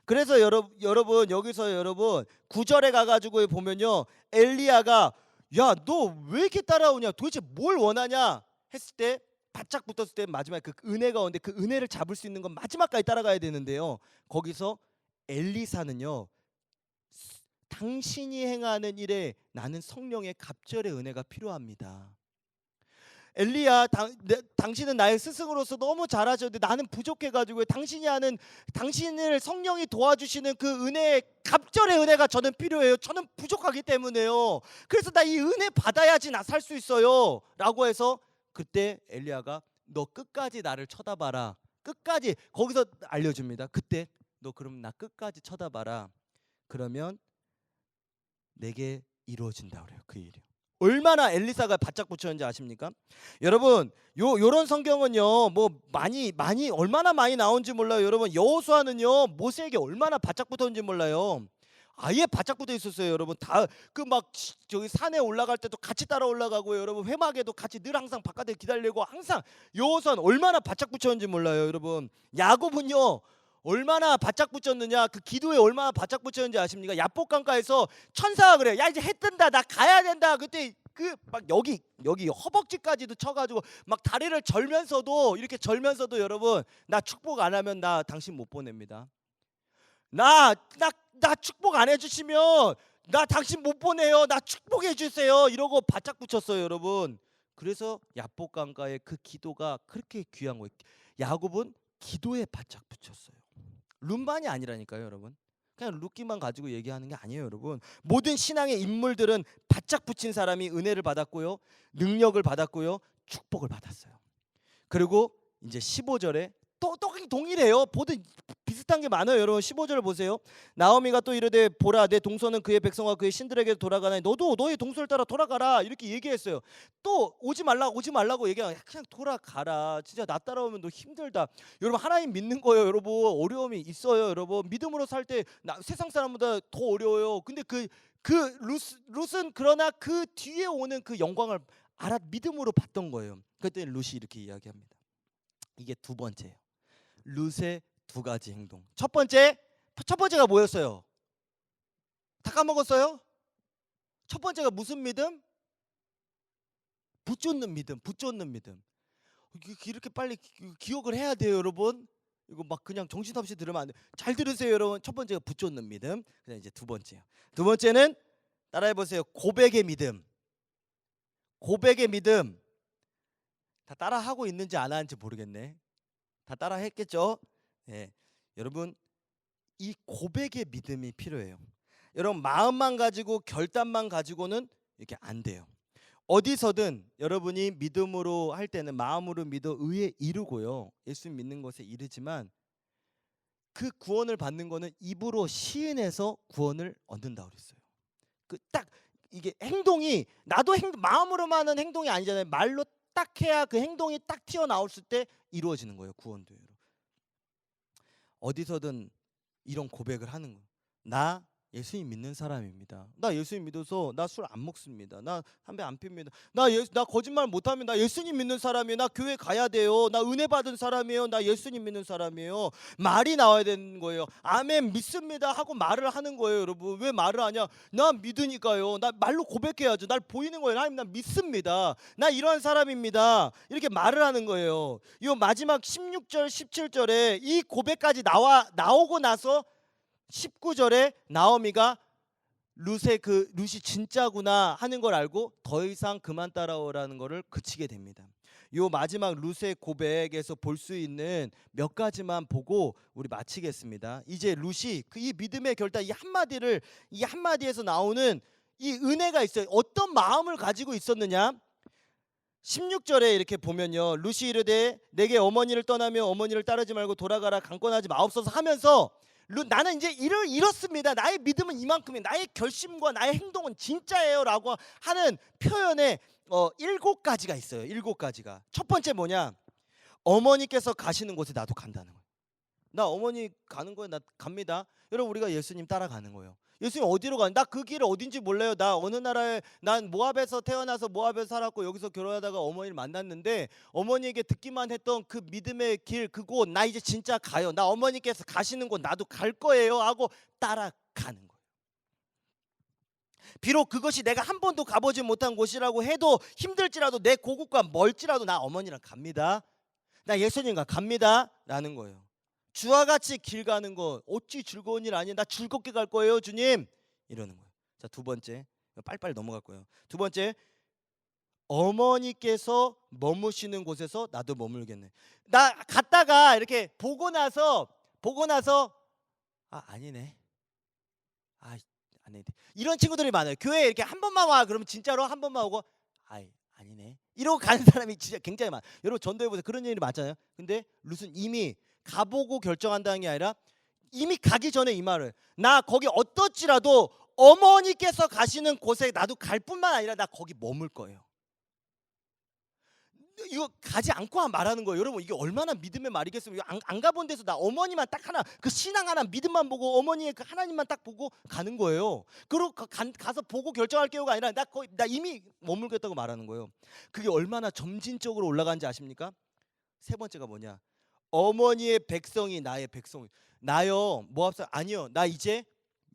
그래서 여러분 여기서 여러분 9절에 가가지고 보면요 엘리야가 야 너 왜 이렇게 따라오냐 도대체 뭘 원하냐 했을 때 바짝 붙었을 때 마지막에 그 은혜가 오는데 그 은혜를 잡을 수 있는 건 마지막까지 따라가야 되는데요. 거기서 엘리사는요 당신이 행하는 일에 나는 성령의 갑절의 은혜가 필요합니다. 엘리야, 당신은 나의 스승으로서 너무 잘하셨는데 나는 부족해가지고 당신을 성령이 도와주시는 그 은혜, 갑절의 은혜가 저는 필요해요. 저는 부족하기 때문에요. 그래서 나 이 은혜 받아야지 나 살 수 있어요 라고 해서 그때 엘리야가 너 끝까지 나를 쳐다봐라. 끝까지 거기서 알려줍니다. 그때 너 그럼 나 끝까지 쳐다봐라. 그러면 내게 이루어진다 그래요. 그 일이. 얼마나 엘리사가 바짝 붙였는지 아십니까? 여러분, 요런 성경은요. 뭐 많이 얼마나 많이 나온지 몰라요. 여러분, 여호수아는요. 모세에게 얼마나 바짝 붙었는지 몰라요. 아예 바짝 붙어 있었어요, 여러분. 다 그 막 저기 산에 올라갈 때도 같이 따라 올라가고, 여러분 회막에도 같이 늘 항상 바깥에 기다리고, 항상 여호수아는 얼마나 바짝 붙였는지 몰라요, 여러분. 야곱은요. 얼마나 바짝 붙였느냐, 그 기도에 얼마나 바짝 붙였는지 아십니까? 야복강가에서 천사가 그래요. 야, 이제 해 뜬다, 나 가야 된다. 그때 그 막 여기 허벅지까지도 쳐가지고 막 다리를 절면서도 여러분, 나 축복 안 하면 나 당신 못 보냅니다. 나 축복 안 해주시면 나 당신 못 보내요. 나 축복해 주세요. 이러고 바짝 붙였어요, 여러분. 그래서 야복강가의 그 기도가 그렇게 귀한 거예요. 야곱은 기도에 바짝 붙였어요. 룸반이 아니라니까요, 여러분. 그냥 룻기만 가지고 얘기하는 게 아니에요, 여러분. 모든 신앙의 인물들은 바짝 붙인 사람이 은혜를 받았고요, 능력을 받았고요, 축복을 받았어요. 그리고 이제 15절에 또 동일해요. 모든 비슷한 게 많아요, 여러분. 15절 보세요. 나오미가 또 이르되 보라, 내 동서는 그의 백성과 그의 신들에게 돌아가나니 너도 너의 동서를 따라 돌아가라, 이렇게 얘기했어요. 또 오지 말라고 얘기하면 그냥 돌아가라. 진짜 나 따라오면 너 힘들다. 여러분, 하나님 믿는 거예요, 여러분. 어려움이 있어요, 여러분. 믿음으로 살 때 세상 사람보다 더 어려워요. 근데 룻은 그러나 그 뒤에 오는 그 영광을 믿음으로 봤던 거예요. 그때 룻이 이렇게 이야기합니다. 이게 두 번째예요. 룻의 두 가지 행동. 첫 번째가 뭐였어요? 다 까먹었어요? 첫 번째가 무슨 믿음? 붙잡는 믿음. 이렇게 빨리 기억을 해야 돼요, 여러분. 이거 막 그냥 정신없이 들으면 안 돼. 잘 들으세요, 여러분. 첫 번째가 붙잡는 믿음. 그다음 이제 두 번째는 따라해 보세요. 고백의 믿음. 다 따라하고 있는지 안 하는지 모르겠네. 다 따라했겠죠? 예. 여러분, 이 고백의 믿음이 필요해요. 여러분, 마음만 가지고 결단만 가지고는 이렇게 안 돼요. 어디서든 여러분이 믿음으로 할 때는 마음으로 믿어 의에 이르고요, 예수 믿는 것에 이르지만 그 구원을 받는 거는 입으로 시인해서 구원을 얻는다고 그랬어요. 그 딱 이게 행동이 마음으로만 하는 행동이 아니잖아요. 말로 딱 해야 그 행동이 딱 튀어나왔을 때 이루어지는 거예요, 구원도. 어디서든 이런 고백을 하는 거예요. 나 예수님 믿는 사람입니다. 나 예수님 믿어서 나 술 안 먹습니다. 나 담배 안 핍니다. 나 거짓말 못 합니다. 나 예수님 믿는 사람이에요. 나 교회 가야 돼요. 나 은혜 받은 사람이에요. 나 예수님 믿는 사람이에요. 말이 나와야 되는 거예요. 아멘 믿습니다 하고 말을 하는 거예요, 여러분. 왜 말을 하냐? 나 믿으니까요. 나 말로 고백해야죠. 날 보이는 거예요. 하나님, 나 믿습니다. 나 이러한 사람입니다. 이렇게 말을 하는 거예요. 이 마지막 16절 17절에 이 고백까지 나오고 나서 19절에 나오미가 룻이 진짜구나 하는 걸 알고 더 이상 그만 따라오라는 거를 그치게 됩니다. 요 마지막 룻의 고백에서 볼 수 있는 몇 가지만 보고 우리 마치겠습니다. 이제 룻이 이 믿음의 결단, 이 한마디에서 나오는 이 은혜가 있어요. 어떤 마음을 가지고 있었느냐? 16절에 이렇게 보면요, 룻이 이르되 내게 어머니를 떠나며 어머니를 따르지 말고 돌아가라, 강권하지 마옵소서 하면서 나는 이제 이렇습니다. 나의 믿음은 이만큼이에요. 나의 결심과 나의 행동은 진짜예요 라고 하는 표현에 7가지가 있어요. 7가지가. 첫 번째 뭐냐? 어머니께서 가시는 곳에 나도 간다는 거예요. 나 어머니 가는 거에 나 갑니다. 여러분, 우리가 예수님 따라가는 거예요. 예수님 어디로 가는? 나 그 길을 어딘지 몰라요. 나 어느 나라에, 난 모압에서 태어나서 모압에서 살았고 여기서 결혼하다가 어머니를 만났는데 어머니에게 듣기만 했던 그 믿음의 길, 그곳 나 이제 진짜 가요. 나 어머니께서 가시는 곳 나도 갈 거예요 하고 따라가는 거예요. 비록 그것이 내가 한 번도 가보지 못한 곳이라고 해도 힘들지라도 내 고국과 멀지라도 나 어머니랑 갑니다. 나 예수님과 갑니다 라는 거예요. 주와 같이 길 가는 거 어찌 즐거운 일 아니에요. 나 즐겁게 갈 거예요, 주님. 이러는 거예요. 자, 두 번째, 빨리빨리 넘어갈 거예요. 두 번째, 어머니께서 머무시는 곳에서 나도 머물겠네. 나 갔다가 이렇게 보고 나서 아니네. 아니네. 이런 친구들이 많아요. 교회에 이렇게 한 번만 와 그러면 진짜로 한 번만 오고 아니네. 이러고 가는 사람이 진짜 굉장히 많아. 여러분 전도해 보세요. 그런 일이 많잖아요. 근데 룻은 이미 가보고 결정한다는 게 아니라 이미 가기 전에 이 말을, 나 거기 어떻지라도 어머니께서 가시는 곳에 나도 갈 뿐만 아니라 나 거기 머물 거예요. 이거 가지 않고 말하는 거예요. 여러분 이게 얼마나 믿음의 말이겠습니까? 안 가본 데서 나 어머니만 딱 하나, 그 신앙 하나, 믿음만 보고 어머니의 그 하나님만 딱 보고 가는 거예요. 그리고 가서 보고 결정할 경우가 아니라 나 이미 머물겠다고 말하는 거예요. 그게 얼마나 점진적으로 올라가는지 아십니까? 세 번째가 뭐냐? 어머니의 백성이 나의 백성이. 나요 모압사 아니요, 나 이제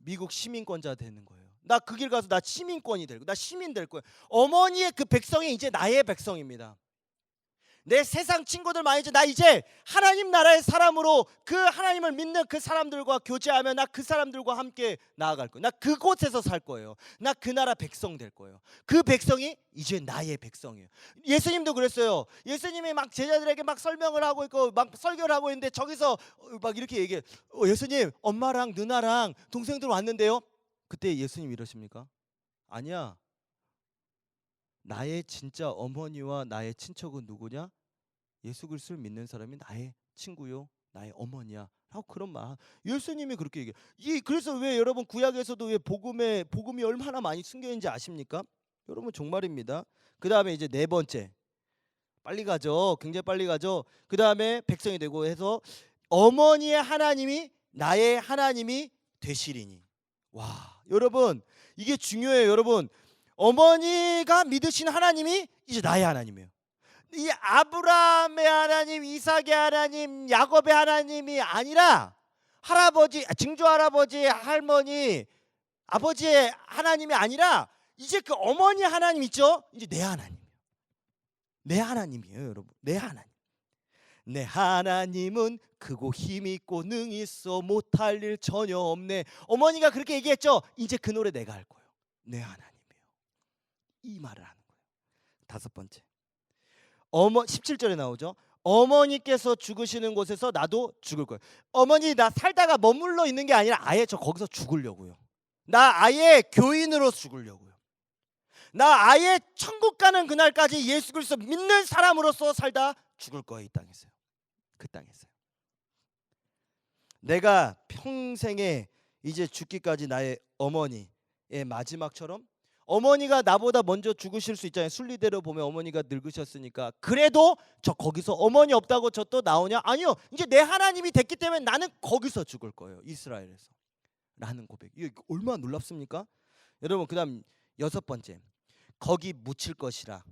미국 시민권자 되는 거예요. 나 그 길 가서 나 시민권이 되고 나 시민 될 거예요. 어머니의 그 백성이 이제 나의 백성입니다. 내 세상 친구들 많이 나 이제 하나님 나라의 사람으로 그 하나님을 믿는 그 사람들과 교제하며 나 그 사람들과 함께 나아갈 거예요. 나 그곳에서 살 거예요. 나 그 나라 백성 될 거예요. 그 백성이 이제 나의 백성이에요. 예수님도 그랬어요. 예수님이 막 제자들에게 막 설명을 하고 있고 막 설교를 하고 있는데 저기서 막 이렇게 얘기해. 예수님 엄마랑 누나랑 동생들 왔는데요. 그때 예수님 이러십니까? 아니야. 나의 진짜 어머니와 나의 친척은 누구냐? 예수 그리스도를 믿는 사람이 나의 친구요, 나의 어머니야. 하고 그런 말. 예수님이 그렇게 얘기해. 그래서 왜 여러분 구약에서도 왜 복음이 얼마나 많이 숨겨 있는지 아십니까? 여러분 정말입니다. 그 다음에 이제 네 번째, 빨리 가죠. 굉장히 빨리 가죠. 그 다음에 백성이 되고 해서 어머니의 하나님이 나의 하나님이 되시리니. 와, 여러분 이게 중요해요. 여러분 어머니가 믿으신 하나님이 이제 나의 하나님이에요. 이 아브라함의 하나님, 이삭의 하나님, 야곱의 하나님이 아니라 할아버지, 증조 할아버지, 할머니, 아버지의 하나님이 아니라 이제 그 어머니 하나님 있죠? 이제 내 하나님이에요. 내 하나님이에요, 여러분. 내 하나님. 내 하나님은 크고 힘이 있고 능이 있어 못할 일 전혀 없네. 어머니가 그렇게 얘기했죠? 이제 그 노래 내가 할 거예요. 내 하나님이에요. 이 말을 하는 거예요. 다섯 번째, 17절에 나오죠. 어머니께서 죽으시는 곳에서 나도 죽을 거예요. 어머니 나 살다가 머물러 있는 게 아니라 아예 저 거기서 죽으려고요. 나 아예 교인으로 죽으려고요. 나 아예 천국 가는 그날까지 예수 그리스도 믿는 사람으로서 살다 죽을 거예요. 이 땅에서요. 그 땅에서요. 내가 평생에 이제 죽기까지 나의 어머니의 마지막처럼, 어머니가 나보다 먼저 죽으실 수 있잖아요. 순리대로 보면 어머니가 늙으셨으니까. 그래도 저 거기서 어머니 없다고 저 또 나오냐? 아니요. 이제 내 하나님이 됐기 때문에 나는 거기서 죽을 거예요. 이스라엘에서. 라는 고백. 이게 얼마나 놀랍습니까? 여러분 그다음 여섯 번째, 거기 묻힐 것이라.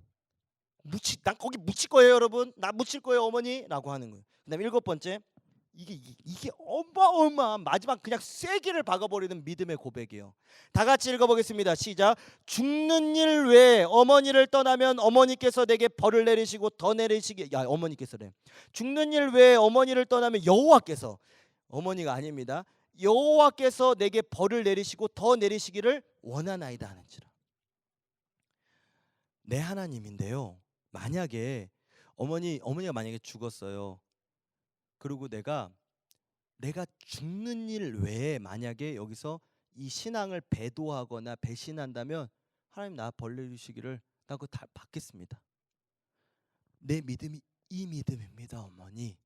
난 거기 묻힐 거예요, 여러분. 나 묻힐 거예요, 어머니라고 하는 거예요. 그다음 일곱 번째, 이게 어마어마한 마지막 그냥 쐐기를 박아버리는 믿음의 고백이에요. 다 같이 읽어보겠습니다. 시작. 죽는 일 외에 어머니를 떠나면 어머니께서 내게 벌을 내리시고 더 내리시기. 어머니께서래. 죽는 일 외에 어머니를 떠나면 여호와께서, 어머니가 아닙니다. 여호와께서 내게 벌을 내리시고 더 내리시기를 원하나이다 하는지라. 내 하나님인데요. 만약에 어머니가 만약에 죽었어요. 그리고 내가 죽는 일 외에 만약에 여기서 이 신앙을 배도하거나 배신한다면 하나님 나 벌 내리시기를 나 그거 다 받겠습니다. 내 믿음이 이 믿음입니다, 어머니.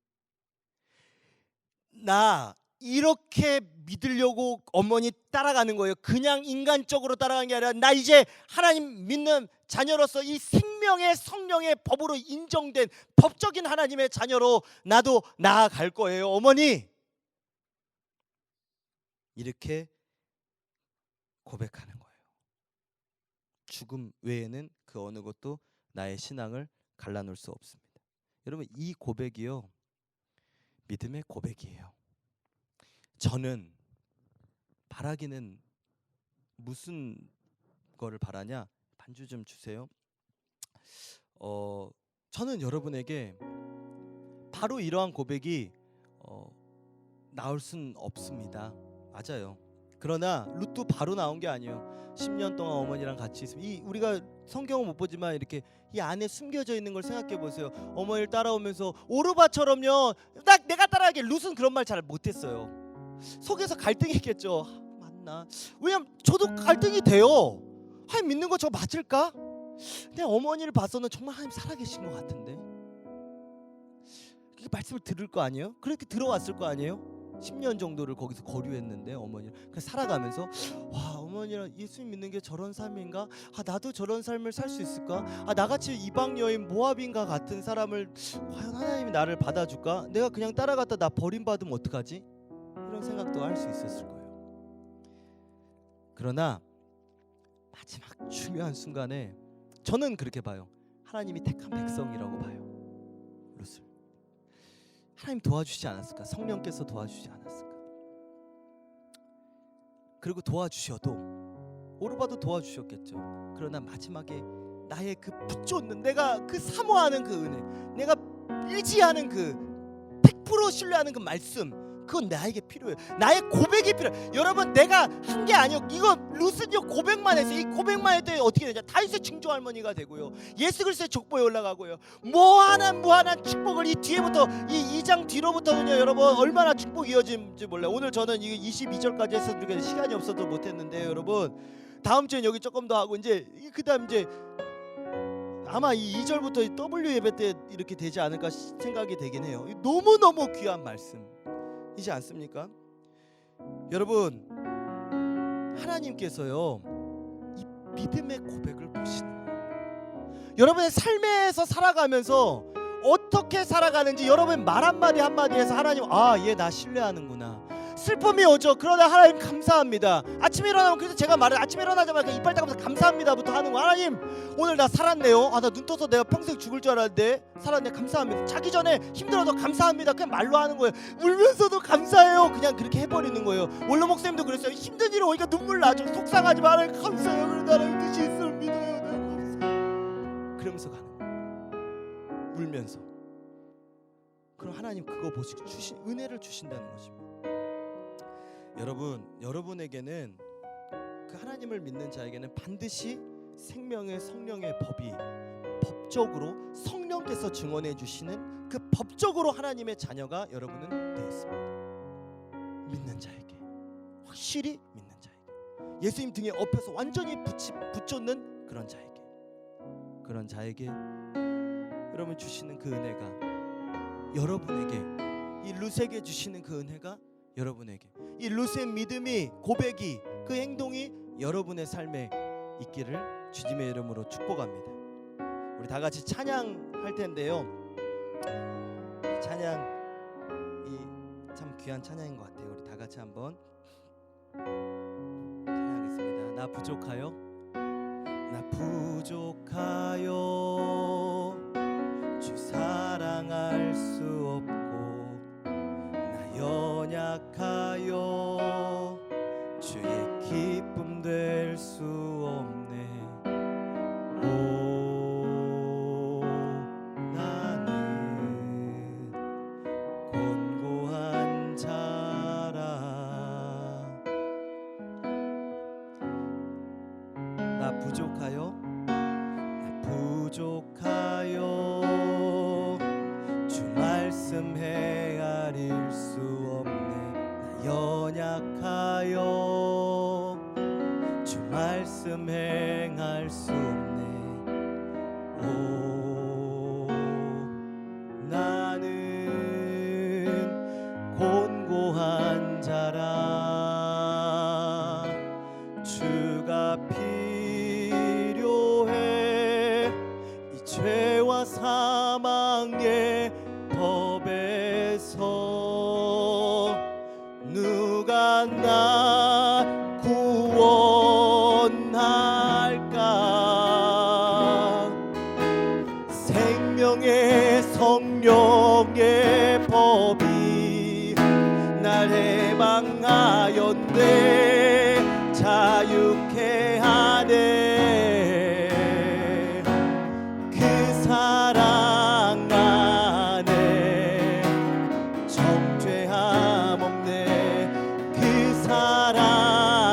나 이렇게 믿으려고 어머니 따라가는 거예요. 그냥 인간적으로 따라가는 게 아니라 나 이제 하나님 믿는 자녀로서 이 생명의 성령의 법으로 인정된 법적인 하나님의 자녀로 나도 나아갈 거예요, 어머니. 이렇게 고백하는 거예요. 죽음 외에는 그 어느 것도 나의 신앙을 갈라놓을 수 없습니다. 여러분 이 고백이요, 믿음의 고백이에요. 저는 바라기는 무슨 거를 바라냐? 반주 좀 주세요. 저는 여러분에게 바로 이러한 고백이 나올 순 없습니다. 맞아요. 그러나 룻도 바로 나온 게 아니에요. 10년 동안 어머니랑 같이 있으면 우리가 성경은 못 보지만 이렇게 이 안에 숨겨져 있는 걸 생각해 보세요. 어머니를 따라오면서 오르바처럼요. 딱 내가 따라하게. 룻은 그런 말 잘 못했어요. 속에서 갈등이 있겠죠. 맞나? 왜냐면 저도 갈등이 돼요. 하나님 믿는 거 저 맞을까? 내 어머니를 봐서는 정말 하나님 살아계신 것 같은데. 그 말씀을 들을 거 아니에요? 그렇게 들어왔을 거 아니에요? 10년 정도를 거기서 거류했는데 어머니를 그래서 살아가면서 와, 어머니랑 예수님 믿는 게 저런 삶인가? 나도 저런 삶을 살 수 있을까? 나같이 이방 여인 모압인가 같은 사람을 과연 하나님이 나를 받아줄까? 내가 그냥 따라갔다 나 버림받으면 어떡하지? 이런 생각도 할 수 있었을 거예요. 그러나 마지막 중요한 순간에 저는 그렇게 봐요. 하나님이 택한 백성이라고 봐요. 룻을. 하나님 도와주지 않았을까? 성령께서 도와주지 않았을까? 그리고 도와주셔도 오르바도 도와주셨겠죠. 그러나 마지막에 나의 그 붙잡는, 내가 그 사모하는 그 은혜, 내가 의지하는 그 100% 신뢰하는 그 말씀, 그건 나에게 필요해요. 나의 고백이 필요해요. 여러분, 내가 한 게 아니요. 이거 룻은요 고백만 했어요. 이 고백만 했더니 어떻게 되냐? 다윗의 증조 할머니가 되고요. 예수 그리스도의 족보에 올라가고요. 무한한 축복을 이 뒤에부터 이 2장 뒤로부터는요. 여러분 얼마나 축복이 이어질지 몰라요. 오늘 저는 이 22절까지 해서 시간이 없어서 못했는데 여러분 다음 주엔 여기 조금 더 하고 이제 그다음 이제 아마 이 2절부터 W 예배 때 이렇게 되지 않을까 생각이 되긴 해요. 너무너무 귀한 말씀이지 않습니까? 여러분, 하나님께서요 이 믿음의 고백을 보시는 거예요. 여러분의 삶에서 살아가면서 어떻게 살아가는지 여러분 말 한마디 한마디에서 하나님 얘 나 신뢰하는구나. 슬픔이 오죠. 그러나 하나님 감사합니다. 아침에 일어나면, 그래서 제가 말을 아침에 일어나자마자 이빨 닦으면서 감사합니다부터 하는 거. 하나님 오늘 나 살았네요. 나 눈 떠서 내가 평생 죽을 줄 알았는데 살았네. 감사합니다. 자기 전에 힘들어도 감사합니다. 그냥 말로 하는 거예요. 울면서도 감사해요. 그냥 그렇게 해버리는 거예요. 원로 목사님도 그랬어요. 힘든 일이 오니까 눈물 나죠. 속상하지 말아요. 감사해요. 그러나 하나님 뜻이 있음을 믿어요. 내가 감사해요. 그러면서 가는 거예요. 울면서. 그럼 하나님 그거 보시고 은혜를 주신다는 것입니다. 여러분, 여러분에게는 그 하나님을 믿는 자에게는 반드시 생명의 성령의 법이 법적으로 성령께서 증언해 주시는 그 법적으로 하나님의 자녀가 여러분은 되어 있습니다. 믿는 자에게, 확실히 믿는 자에게, 예수님 등에 엎여서 완전히 붙였는 그런 자에게 여러분 주시는 그 은혜가 여러분에게, 이 룻에게 주시는 그 은혜가 여러분에게, 이 룻의 믿음이, 고백이, 그 행동이 여러분의 삶에 있기를 주님의 이름으로 축복합니다. 우리 다 같이 찬양할 텐데요. 찬양 이 참 귀한 찬양인 것 같아요. 우리 다 같이 한번 찬양하겠습니다. 나 부족하여, 나 부족하여 주 사랑할 수 없고, 나 연약하여 주의 기쁨 될 수 없네. 오, 나는 곤고한 자라. 나 부족하여, 나 부족하여 주 말씀 헤아릴 수 없네. 나 연약하여 주 말씀 행할 수 없네. 오, 나는 곤고한 자라. 주가 필요해. 이 죄와 사망의 법에서 누가 나 구원할까? 생명의 성령의 법이 날 해방하였네. 자유케 하네. 그 사랑 안에 정죄함 없네. 그 사랑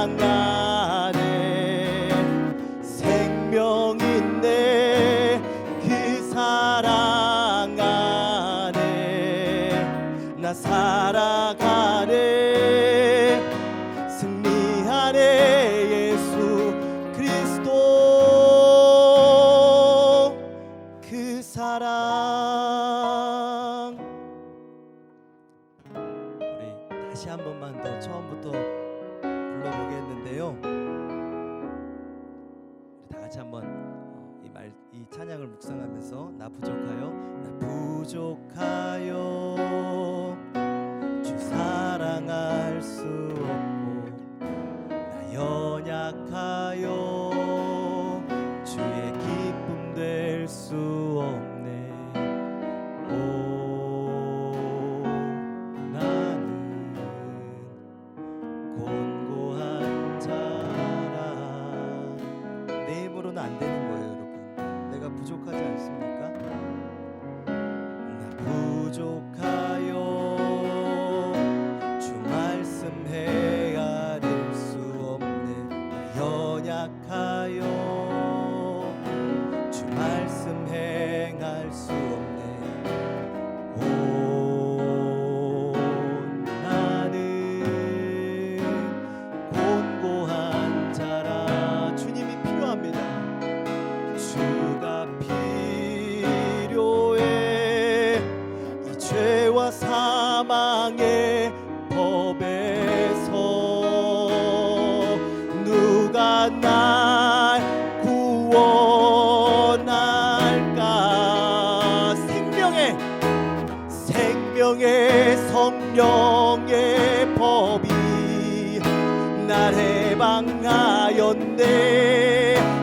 사랑. 우리 다시 한 번만 더 처음부터 불러보겠는데요. 우리 다 같이 한번 이 찬양을 묵상하면서 나 부족하여 나 부족하여 주 사랑할 수 없고 나 연약하여 주의 기쁨 될 수 없네. 오 나는 곤고한 자라. 내 힘으로는 안 되는 거예요 여러분. 내가 부족하지 않습니까? 나 부족하여 주 말씀 헤아릴 수 없네. 나 연약하여 주 말씀 행할 수 없네. 오 나는 곤고한 자라. 주님이 필요합니다. 주가 필요해. 이 죄와 사망의 법에서 누가 날 구원할까. 생명의 성령의 법이 날 해방하였네.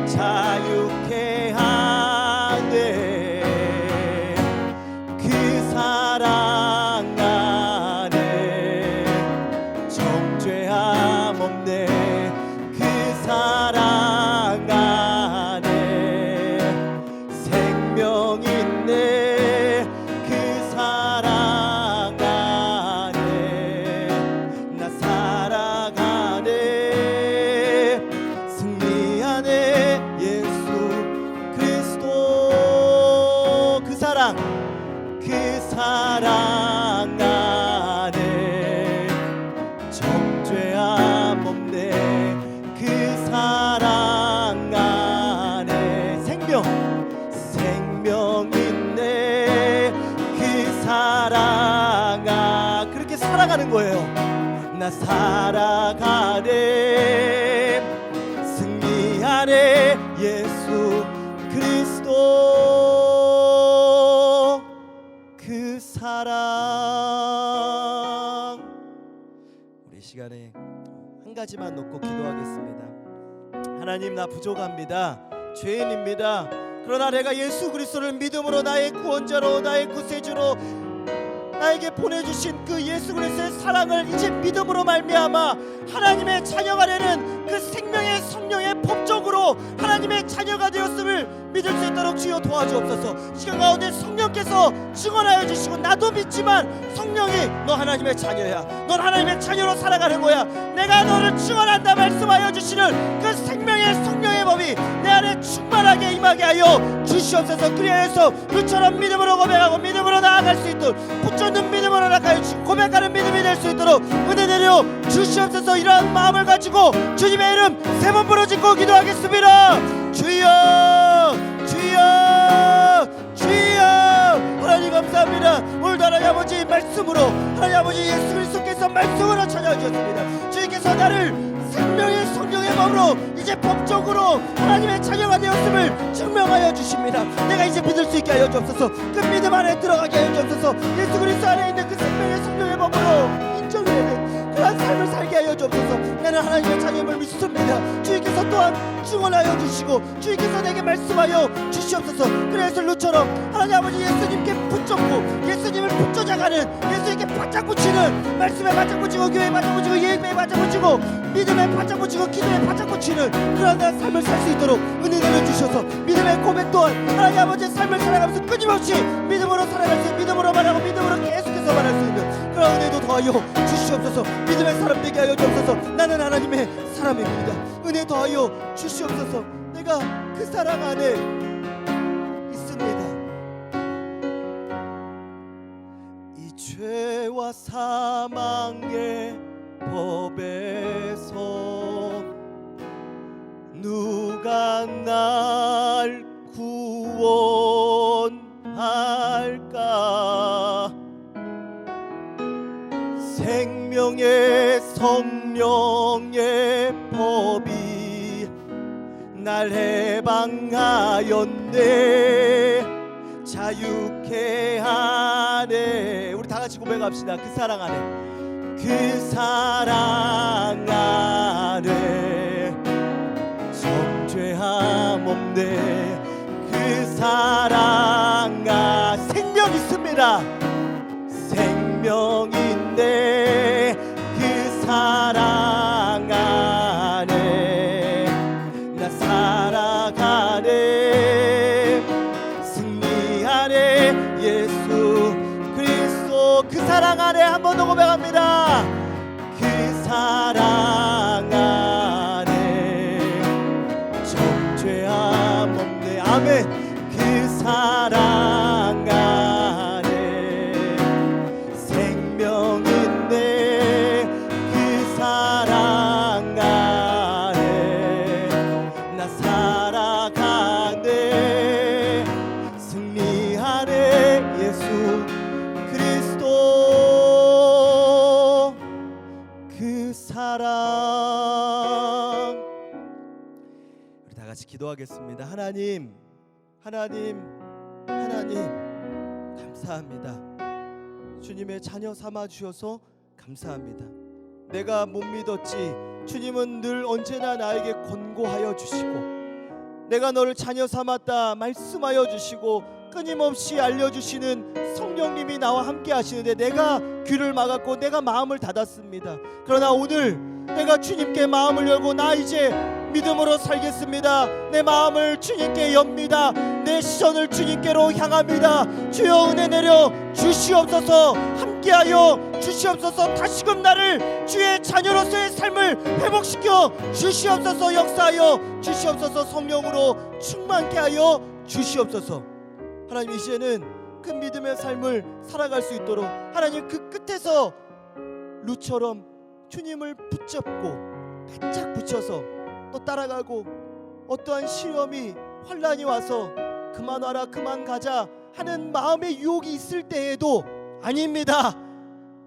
자유케 하네. 그 사랑 안에 정죄함 없네. 그 사랑 안에 생명 있네. 그 사랑 안에 나 살아가네. 승리하네. 예수 그리스도. 그 사랑 안에 정죄함 없네. 그 사랑 안에 생명 있네. 그 사랑 그렇게 살아가는 거예요. 나 살아가네. 승리하네. 예수 그리스도. 그 사랑. 우리 시간에 한 가지만 놓고 기도하겠습니다. 하나님, 나 부족합니다. 죄인입니다. 그러나 내가 예수 그리스도를 믿음으로 나의 구원자로 나의 구세주로 나에게 보내주신 그 예수 그리스도의 사랑을 이제 믿음으로 말미암아 하나님의 자녀가 되는 그 생명의 성령의 법적으로 하나님의 자녀가 되었음을 믿을 수 있도록 주여 도와주옵소서. 시간 가운데 성령께서 증언하여 주시고 나도 믿지만 성령이 너 하나님의 자녀야. 넌 하나님의 자녀로 살아가는 거야. 내가 너를 증언한다 말씀하여 주시는 그 생명의 성령의 법이 내 안에 충만하게 임하게 하여 주시옵소서. 그리하여서 그처럼 믿음으로 고백하고 믿음으로 나아갈 수 있도록 붙잡는 믿음으로 나아갈 수 고백하는 믿음이 될 수 있도록 은혜 내려 주시옵소서. 이러한 마음을 가지고 주님의 이름 세 번 부르짖고 기도하겠습니다. 주여 주여 주여. 하나님 감사합니다. 오늘도 하나님 아버지 말씀으로 하나님 아버지 예수 그리스도께서 말씀으로 찾아주셨습니다. 주님께서 나를 생명의 성령의 마음으로 이제 법적으로 하나님의 자녀가 되었음을 증명하여 주십니다. 내가 이제 믿을 수 있게 하여 주옵소서. 그 믿음 안에 들어가게 하여 주옵소서. 예수 그리스도 안에 있는 그 생명의 성령의 마음으로 인정되는 그런 삶을 살게 하여 주옵소서. 나는 하나님의 자녀임을 믿습니다. 주님께서 또한 증언하여 주시고 주님께서 내게 말씀하여 주시옵소서. 그래서 루처럼 하나님 아버지 예수님께 붙잡고 예수님을 붙잡아가는 예수님께 바짝 붙이는 말씀에 바짝 붙이고 교회에 바짝 붙이고 예배에 바짝 붙이고 믿음에 바짝 붙이고 기도에 바짝 붙이는 그런 삶을 살 수 있도록 은혜 내려주셔서 믿음의 고백 또한 하나님 아버지의 삶을 살아가면서 끊임없이 믿음으로 살아갈 수 있는 믿음으로 말하고 믿음으로 계속해서 말할 수 있는 그런 은혜도 더하여 주시옵소서. 믿음의 사람 되게 하여 주옵소서. 나는 하나님의 사람입니다. 은혜 더하여 주시옵소서. 내가 그 사랑 안에 있습니다. 이 죄와 사망의 법에서 누가 날 구원할까. 성령의 법이 날 해방하였네. 자유케 하네. 우리 다 같이 고백합시다. 그 사랑 안에, 그 사랑 안에 정죄함 없네. 그 사랑 안에 생명 있습니다. 생명인데 그 사랑 안에 나 살아가네. 승리하네. 예수 그리스도 그 사랑 안에 한 번 더 고백합니다. 그 사랑 안에 정죄함 없네. 아멘. 그 사랑 안에 생명 있네. 그 사랑 안에 나 살아가네. 승리하네. 예수 그리스도 그 사랑. 우리 다 같이 기도하겠습니다. 하나님, 하나님, 하나님 감사합니다. 주님의 자녀 삼아 주셔서 감사합니다. 내가 못 믿었지 주님은 늘 언제나 나에게 권고하여 주시고, 내가 너를 자녀 삼았다 말씀하여 주시고 끊임없이 알려주시는 성령님이 나와 함께 하시는데 내가 귀를 막았고 내가 마음을 닫았습니다. 그러나 오늘 내가 주님께 마음을 열고 나 이제 믿음으로 살겠습니다. 내 마음을 주님께 엽니다. 내 시선을 주님께로 향합니다. 주여 은혜 내려 주시옵소서. 함께하여 주시옵소서. 다시금 나를 주의 자녀로서의 삶을 회복시켜 주시옵소서. 역사하여 주시옵소서. 성령으로 충만케 하여 주시옵소서. 하나님 이제는 그 믿음의 삶을 살아갈 수 있도록 하나님 그 끝에서 룻처럼 주님을 붙잡고 바짝 붙여서 또 따라가고, 어떠한 시험이 환란이 와서 그만 와라 그만 가자 하는 마음의 유혹이 있을 때에도 아닙니다.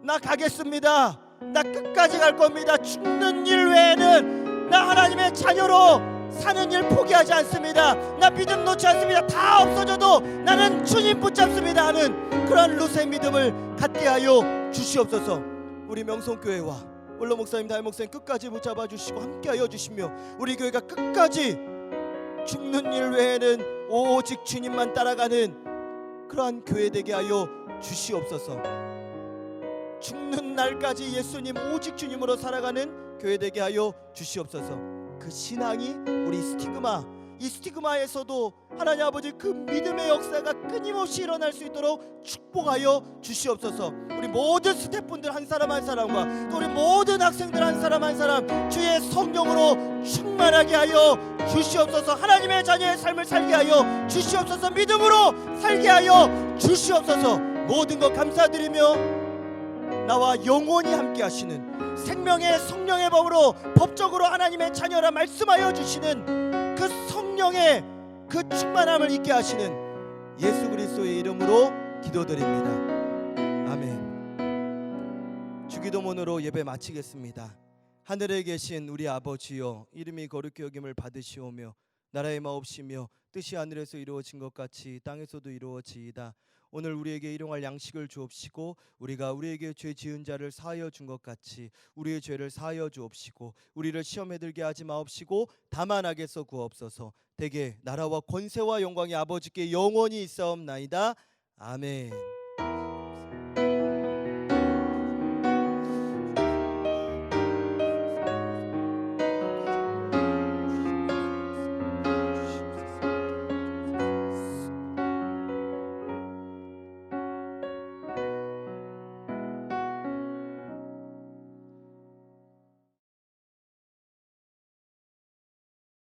나 가겠습니다. 나 끝까지 갈 겁니다. 죽는 일 외에는 나 하나님의 자녀로 사는 일 포기하지 않습니다. 나 믿음 놓지 않습니다. 다 없어져도 나는 주님 붙잡습니다 하는 그러한 룻의 믿음을 갖게 하여 주시옵소서. 우리 명성교회와 원로 목사님, 다임 목사님 끝까지 붙잡아 주시고 함께하여 주시며 우리 교회가 끝까지 죽는 일 외에는 오직 주님만 따라가는 그러한 교회 되게 하여 주시옵소서. 죽는 날까지 예수님 오직 주님으로 살아가는 교회 되게 하여 주시옵소서. 그 신앙이 우리 스티그마, 이 스티그마에서도 하나님 아버지 그 믿음의 역사가 끊임없이 일어날 수 있도록 축복하여 주시옵소서. 우리 모든 스태프분들 한 사람 한 사람과 또 우리 모든 학생들 한 사람 한 사람 주의 성령으로 충만하게 하여 주시옵소서. 하나님의 자녀의 삶을 살게 하여 주시옵소서. 믿음으로 살게 하여 주시옵소서. 모든 것 감사드리며 나와 영원히 함께 하시는 생명의 성령의 법으로 법적으로 하나님의 자녀라 말씀하여 주시는 그 성령의 그 충만함을 있게 하시는 예수 그리스도의 이름으로 기도드립니다. 아멘. 주기도문으로 예배 마치겠습니다. 하늘에 계신 우리 아버지여, 이름이 거룩히 여김을 받으시오며 나라의 마옵시며 뜻이 하늘에서 이루어진 것 같이 땅에서도 이루어지이다. 오늘 우리에게 일용할 양식을 주옵시고 우리가 우리에게 죄 지은 자를 사하여 준 것 같이 우리의 죄를 사하여 주옵시고 우리를 시험에 들게 하지 마옵시고 다만 악에서 구하옵소서. 대개 나라와 권세와 영광이 아버지께 영원히 있사옵나이다. 아멘.